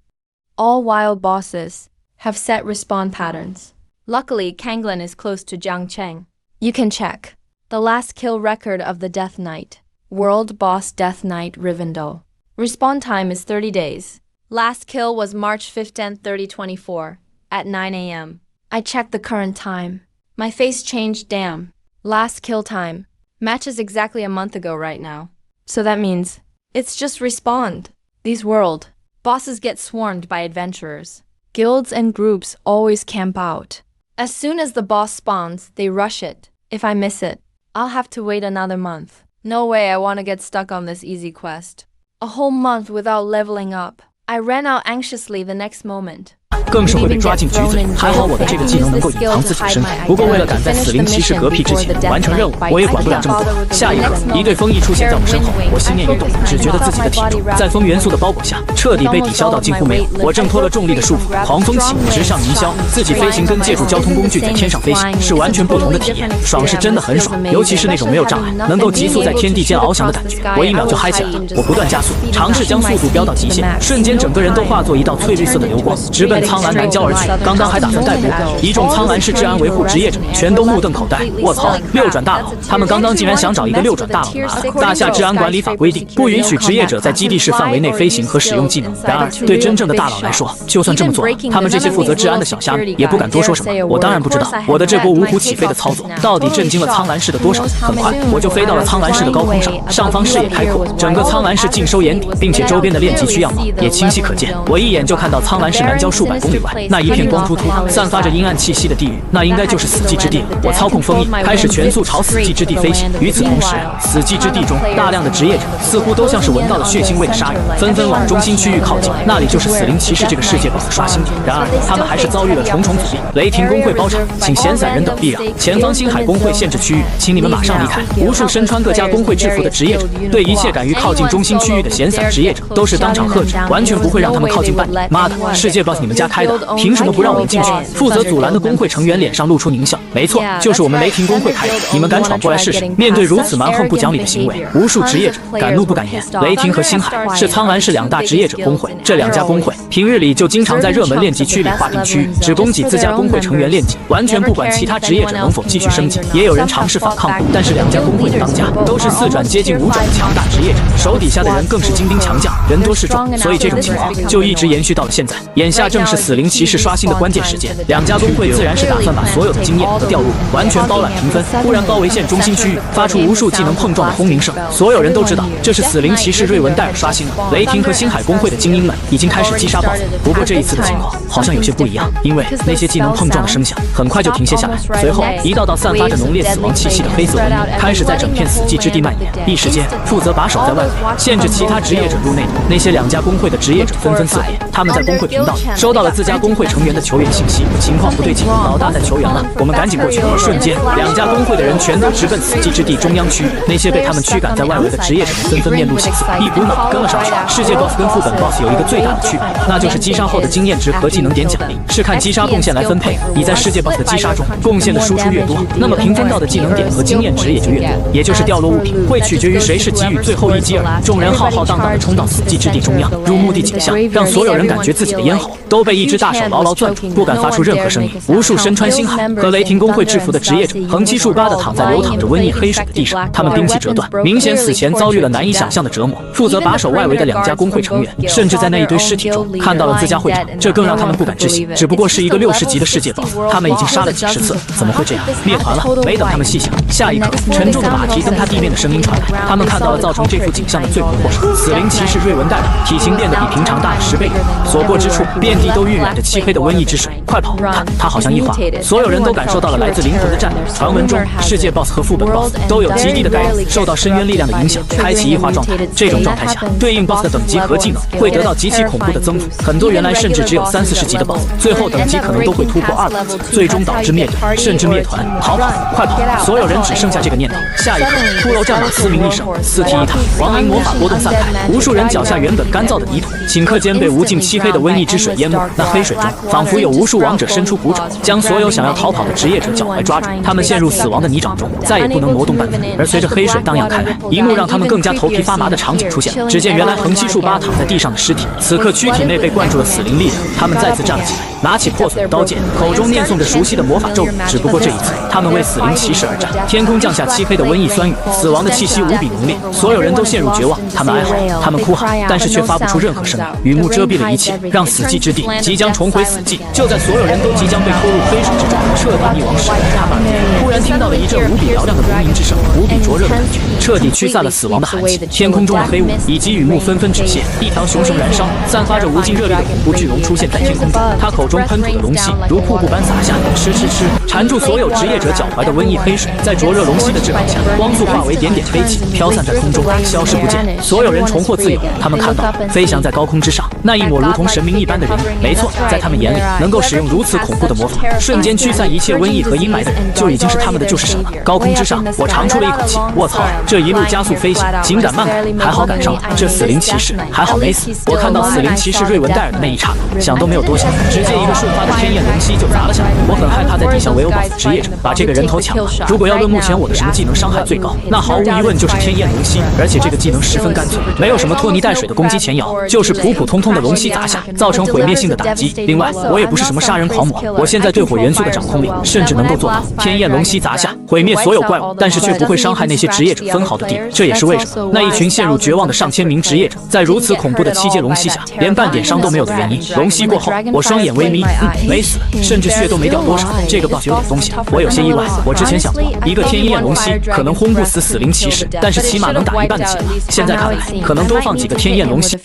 All wild bosses have set respawn patterns. Luckily, Kanglan is close to Jiangcheng. You can check the last kill record of the Death Knight. World Boss Death Knight Rivendell. Respawn time is 30 days. Last kill was March 15, 2024, at 9 a.m. I checked the current time. My face changed, damn. Last kill time matches exactly a month ago right now. So that means it's just respawned. These world bosses get swarmed by adventurers. Guilds and groups always camp out. As soon as the boss spawns, they rush it. If I miss it, I'll have to wait another month. No way I want to get stuck on this easy quest. A whole month without leveling up. I ran out anxiously the next moment.
更是会被抓进局子里。还好我的这个技能能够隐藏自己身份。不过为了赶在死灵骑士嗝屁之前完成任务，我也管不了这么多。下一刻，一对风翼出现在我身后，我心念一动，只觉得自己的体重在风元素的包裹下，彻底被抵消到近乎没有。我挣脱了重力的束缚，狂风起，直上云霄。自己飞行跟借助交通工具在天上飞行是完全不同的体验，爽是真的很爽，尤其是那种没有障碍，能够急速在天地间翱翔的感觉，我1秒就嗨起来了。我不断加速，尝试将速度飙到极限，瞬间整个人都化作一道翠绿色的流光，直奔苍蓝南郊而去。刚刚还打算逮捕一众苍蓝市治安维护职业者，全都目瞪口呆。卧槽，6转大佬！他们刚刚竟然想找一个6转大佬麻烦。大夏治安管理法规定，不允许职业者在基地室范围内飞行和使用技能。然而，对真正的大佬来说，就算这么做，他们这些负责治安的小虾米也不敢多说什么。我当然不知道，我的这波五虎起飞的操作到底震惊了苍蓝市的多少人。很快，我就飞到了苍蓝市的高空上，上方视野开阔，整个苍蓝市尽收眼底，并且周边的练级区样貌也清晰可见。我一眼就看到苍蓝市南郊数百公里外那一片光秃秃、散发着阴暗气息的地狱，那应该就是死寂之地了。我操控风翼，开始全速朝死寂之地飞行。与此同时，死寂之地中大量的职业者似乎都像是闻到了血腥味的杀人，纷纷往中心区域靠近，那里就是死灵骑士这个世界 BOSS 刷新点。然而，他们还是遭遇了重重阻力。雷霆工会包场，请闲散人等避让。前方星海工会限制区域，请你们马上离开。无数身穿各家工会制服的职业者，对一切敢于靠近中心区域的闲散职业者，都是当场喝止，完全不会让他们靠近半米。妈的，世界 BOSS 你们家开的，凭什么不让我们进去？负责阻拦的工会成员脸上露出狞笑。没错，就是我们雷霆工会开的，你们敢闯过来试试？面对如此蛮横不讲理的行为，无数职业者敢怒不敢言。雷霆和星海是苍蓝市2大职业者工会，这2家工会平日里就经常在热门练级区里划定区域，只供给自家工会成员练级，完全不管其他职业者能否继续升级。也有人尝试反抗，但是2家工会的当家都是4转接近5转的强大职业者，手底下的人更是精兵强将，人多势众，所以这种情况就一直延续到了现在。眼下正是死灵骑士刷新的关键时间，2家工会自然是打算把所有的经验和调入完全包揽平分。忽然包围线中心区域发出无数技能碰撞的轰鸣声，所有人都知道这是死灵骑士瑞文戴尔刷新了。雷霆和星海工会的精英们已经开始击杀 BOSS， 不过这一次的情况好像有些不一样，因为那些技能碰撞的声响很快就停歇下来，随后一道道散发着浓烈死亡气息的黑色文明开始在整片死寂之地蔓延。一时间，负责把守在外围，限制其他职业者入内的那些2家工会的职业者纷纷色变。他们在工会频道里收到了自家工会成员的求援信息，情况不对劲，老大在求援了，我们赶紧紧过去，瞬间2家工会的人全都直奔死寂之地中央区。那些被他们驱赶在外围的职业者纷纷面露喜色，一股脑跟了上去。世界 BOSS 跟副本 BOSS 有一个最大的区别，那就是击杀后的经验值和技能点奖励是看击杀贡献来分配。你在世界 BOSS 的击杀中贡献的输出越多，那么平分到的技能点和经验值也就越多，也就是掉落物品会取决于谁是给予最后一击而已。众人浩浩荡荡地冲到死寂之地中央，入目的景象让所有人感觉自己的咽喉都被一只大手牢牢攥住，不敢发出任何声音。无数身穿星海和雷霆工会制服的职业者横七竖八地躺在流淌着瘟疫黑水的地上，他们兵器折断，明显死前遭遇了难以想象的折磨。负责把守外围的2家工会成员，甚至在那一堆尸体中看到了自家会长，这更让他们不敢置信。只不过是一个60级的世界 BOSS， 他们已经杀了几10次，怎么会这样？灭团了！没等他们细想，下一刻，沉重的马蹄蹬踏地面的声音传来，他们看到了造成这幅景象的罪魁祸首——死灵骑士瑞文戴尔，体型变得比平常大了10倍，所过之处遍地都晕染着漆黑的瘟疫之水。快跑！他好像一滑，所有人都感受到了来自灵魂的战斗。传闻中，世界 BOSS 和副本 BOSS 都有极低的概率受到深渊力量的影响，开启异化状态。这种状态下，对应 BOSS 的等级和技能会得到极其恐怖的增幅。很多原来甚至只有30-40级的 BOSS， 最后等级可能都会突破200级，最终导致灭队，甚至灭团。跑！快跑！所有人只剩下这个念头。下一刻，骷髅战马嘶鸣一声，四蹄一踏，亡灵魔法波动散开，无数人脚下原本干燥的泥土，顷刻间被无尽漆黑的瘟疫之水淹没。那黑水中，仿佛有无数王者伸出骨爪，将所有想要逃跑的职业者脚踝抓住，他们陷入死亡的泥沼中，再也不能挪动半分。而随着黑水荡漾开来，一幕让他们更加头皮发麻的场景出现。只见原来横七竖八躺在地上的尸体，此刻躯体内被灌注了死灵力量，他们再次站了起来，拿起破损的刀剑，口中念诵着熟悉的魔法咒语。只不过这一次，他们为死灵骑士而战。天空降下漆黑的瘟疫酸雨，死亡的气息无比浓烈，所有人都陷入绝望。他们哀嚎，他们哭喊，但是却发不出任何声音。雨幕遮蔽了一切，让死寂之地即将重回死寂。就在所有人都即将被拖入黑水之中，彻底溺亡时，他们突然听到了一阵无比嘹亮的无名之声，无比灼热的感觉彻底驱散了死亡的寒气。天空中的黑雾以及雨幕纷纷止歇，一条熊熊燃烧、散发着无尽热力的恐怖巨龙出现在天空中，它口中喷吐的龙息如瀑布般洒下，吃吃吃，缠住所有职业者脚踝的瘟疫黑水，在灼热龙息的炙烤下，光速化为点点飞起，飘散在空中，消失不见。所有人重获自由，他们看到飞翔在高空之上那一抹如同神明一般的人影。没错，在他们眼里，能够使用如此恐怖的魔法，瞬间驱散一切瘟疫和阴霾的人，就已经是他们的救世神了。高空之上，我长出了一口气，卧槽，这一路加速飞行，紧赶慢赶，还好赶上了。这死灵骑士还好没死。我看到死灵骑士瑞文戴尔的那一刹那，想都没有多想，直接一个瞬发的天焰龙息就砸了下来。我很害怕在地上唯有 BOSS 职业者把这个人头抢了。如果要论目前我的什么技能伤害最高，那毫无疑问就是天焰龙息，而且这个技能十分干脆，没有什么拖泥带水的攻击前摇，就是普普通通的龙息砸下，造成毁灭性的打击。另外，我也不是什么杀人狂魔，我现在对火元素的掌控力甚至能够做到天焰龙息砸下，毁灭所有怪物，但是却不会伤害那些职业者分毫的地。这也是为什么那一群陷入绝望的上千名职业者，在如此恐怖的7阶龙息下，连半点伤都没有的原因。龙息过后，我双眼微眯，没死，甚至血都没掉多少。这个 BOSS 有点风险，我有些意外。我之前想过，一个天焰龙息可能轰不死死灵骑士，但是起码能打一半的血吧。现在看来，可能多放几个天焰龙息。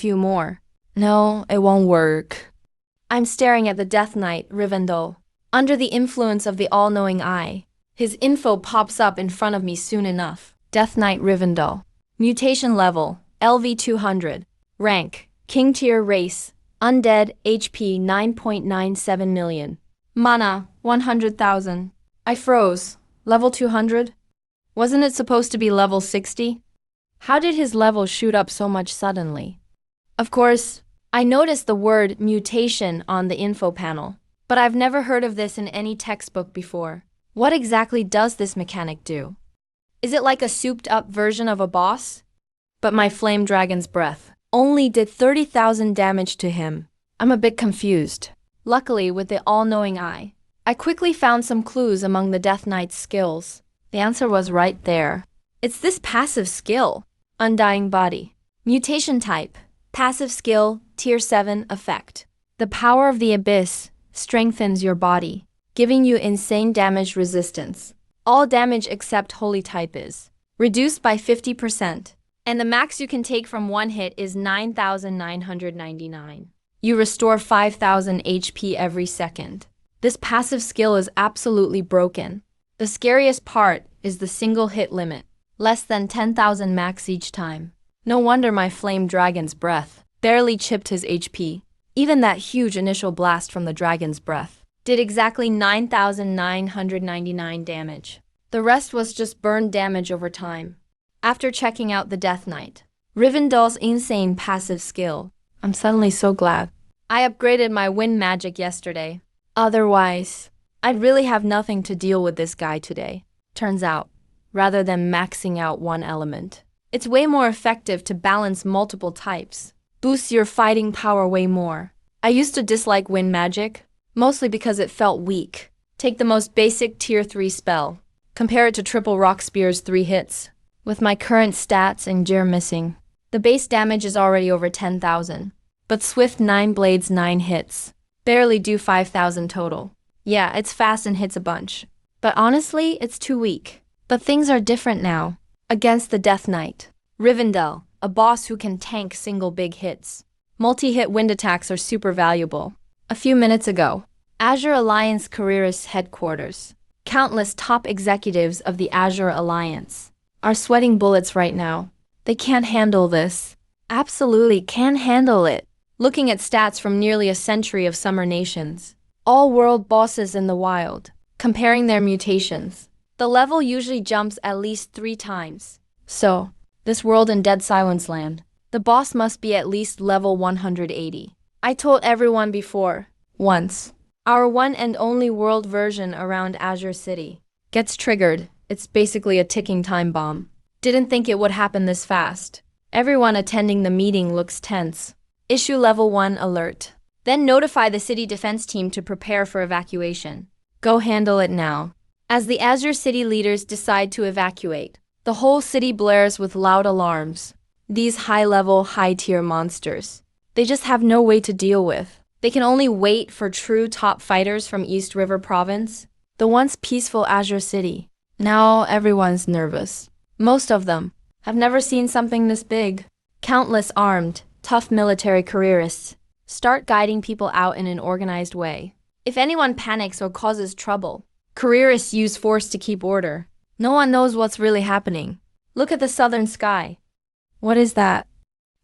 No, it won't work. I'm staring at the Death Knight, Rivendell. Under the influence of the all-knowing eye, his info pops up in front of me soon enough. Death Knight Rivendell. Mutation level, LV200. Rank, King Tier Race. Undead, HP 9.97 million. Mana, 100,000. I froze. Level 200? Wasn't it supposed to be level 60? How did his level shoot up so much suddenly? Of course, I noticed the word mutation on the info panel, but I've never heard of this in any textbook before. What exactly does this mechanic do? Is it like a souped-up version of a boss? But my flame dragon's breath only did 30,000 damage to him. I'm a bit confused. Luckily, with the all-knowing eye, I quickly found some clues among the Death Knight's skills. The answer was right there. It's this passive skill, Undying Body. Mutation type, passive skill, Tier 7 effect. The power of the abyss strengthens your body, giving you insane damage resistance. All damage except holy type is reduced by 50%, and the max you can take from one hit is 9,999. You restore 5,000 HP every second. This passive skill is absolutely broken. The scariest part is the single hit limit, less than 10,000 max each time. No wonder my flame dragon's breath barely chipped his HP. Even that huge initial blast from the dragon's breath did exactly 9,999 damage. The rest was just burn damage over time. After checking out the Death Knight, Rivendell's insane passive skill, I'm suddenly so glad. I upgraded my wind magic yesterday. Otherwise, I'd really have nothing to deal with this guy today. Turns out, rather than maxing out one element, it's way more effective to balance multiple types. Boosts your fighting power way more. I used to dislike wind magic, mostly because it felt weak. Take the most basic tier 3 spell. Compare it to triple rock spear's 3 hits. With my current stats and gear missing, the base damage is already over 10,000. But Swift 9 Blades 9 hits barely do 5,000 total. Yeah, it's fast and hits a bunch. But honestly, it's too weak. But things are different now. Against the Death Knight, Rivendell, a boss who can tank single big hits. Multi-hit wind attacks are super valuable. A few minutes ago, Azure Alliance Careerist Headquarters, countless top executives of the Azure Alliance, are sweating bullets right now. They can't handle this. Absolutely can't handle it. Looking at stats from nearly a century of Summer Nations, all world bosses in the wild, comparing their mutations, the level usually jumps at least 3 times. So, this world in Dead Silence Land, the boss must be at least level 180. I told everyone before, once, our one and only world version around Azure City gets triggered, it's basically a ticking time bomb. Didn't think it would happen this fast. Everyone attending the meeting looks tense. Issue level 1 alert. Then notify the city defense team to prepare for evacuation. Go handle it now. As the Azure City leaders decide to evacuate, the whole city blares with loud alarms. These high-level, high-tier monsters, they just have no way to deal with. They can only wait for true top fighters from East River Province, the once peaceful Azure City. Now everyone's nervous. Most of them have never seen something this big. Countless armed, tough military careerists start guiding people out in an organized way. If anyone panics or causes trouble, careerists use force to keep order. No one knows what's really happening. Look at the southern sky. What is that?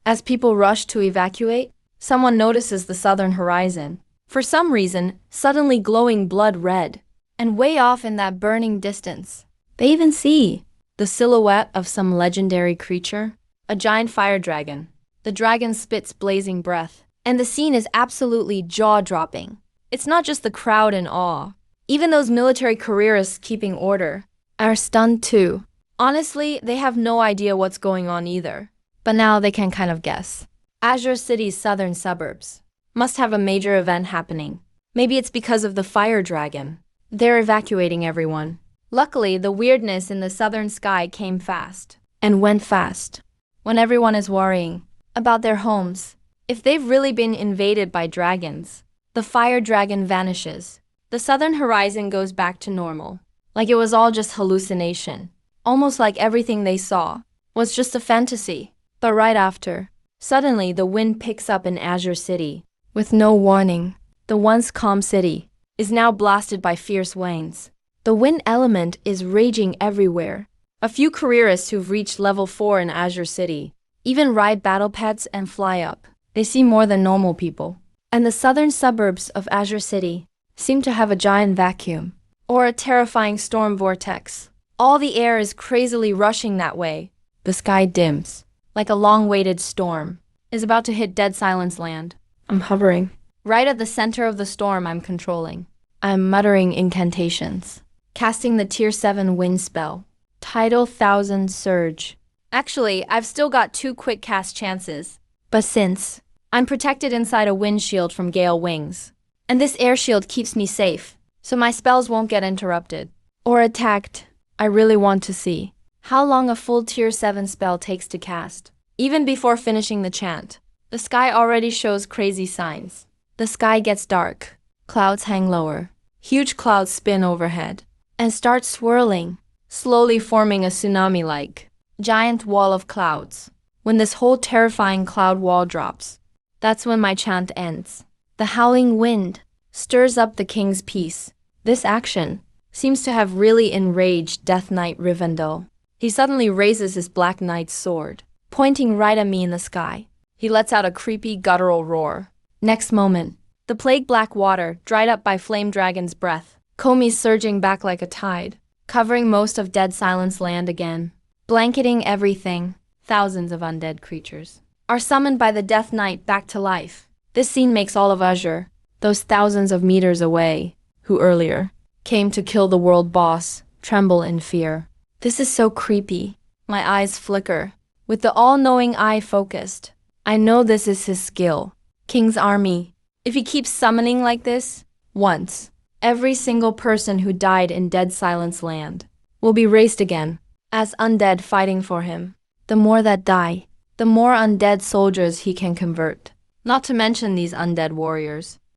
As people rush to evacuate, someone notices the southern horizon. For some reason, suddenly glowing blood red. And way off in that burning distance, they even see the silhouette of some legendary creature, a giant fire dragon. The dragon spits blazing breath, and the scene is absolutely jaw-dropping. It's not just the crowd in awe. Even those military careerists keeping order are stunned too. Honestly, they have no idea what's going on either. But now they can kind of guess. Azure City's southern suburbs must have a major event happening. Maybe it's because of the fire dragon. They're evacuating everyone. Luckily, the weirdness in the southern sky came fast and went fast. When everyone is worrying about their homes, if they've really been invaded by dragons, the fire dragon vanishes. The southern horizon goes back to normal, like it was all just hallucination. Almost like everything they saw was just a fantasy. But right after, suddenly the wind picks up in Azure City. With no warning, the once calm city is now blasted by fierce winds. The wind element is raging everywhere. A few careerists who've reached level 4 in Azure City even ride battle pets and fly up. They see more than normal people. And the southern suburbs of Azure City seem to have a giant vacuum, or a terrifying storm vortex. All the air is crazily rushing that way. The sky dims, like a long-awaited storm is about to hit Dead Silence Land. I'm hovering. Right at the center of the storm I'm controlling. I'm muttering incantations, casting the tier 7 wind spell. Tidal Thousand Surge. Actually, I've still got 2 quick cast chances. But since I'm protected inside a wind shield from gale wings, and this air shield keeps me safe, so my spells won't get interrupted or attacked, I really want to see how long a full tier 7 spell takes to cast. Even before finishing the chant, the sky already shows crazy signs. The sky gets dark, clouds hang lower, huge clouds spin overhead, and start swirling, slowly forming a tsunami-like giant wall of clouds. When this whole terrifying cloud wall drops, that's when my chant ends. The howling wind stirs up the king's peace. This action seems to have really enraged Death Knight Rivendell. He suddenly raises his Black Knight's sword, pointing right at me in the sky. He lets out a creepy guttural roar. Next moment, The plague black water, dried up by flame dragon's breath. Komi's surging back like a tide, covering most of Dead Silence land again. Blanketing everything. Thousands of undead creatures are summoned by the Death Knight back to life. This scene makes all of Azure, those thousands of meters away, who earlier came to kill the world boss, tremble in fear. This is so creepy. My eyes flicker. With the all-knowing eye focused, I know this is his skill. King's army. If he keeps summoning like this, once, every single person who died in Dead Silence land will be raised again as undead fighting for him. The more that die, the more undead soldiers he can convert. Not to mention these undead warriors.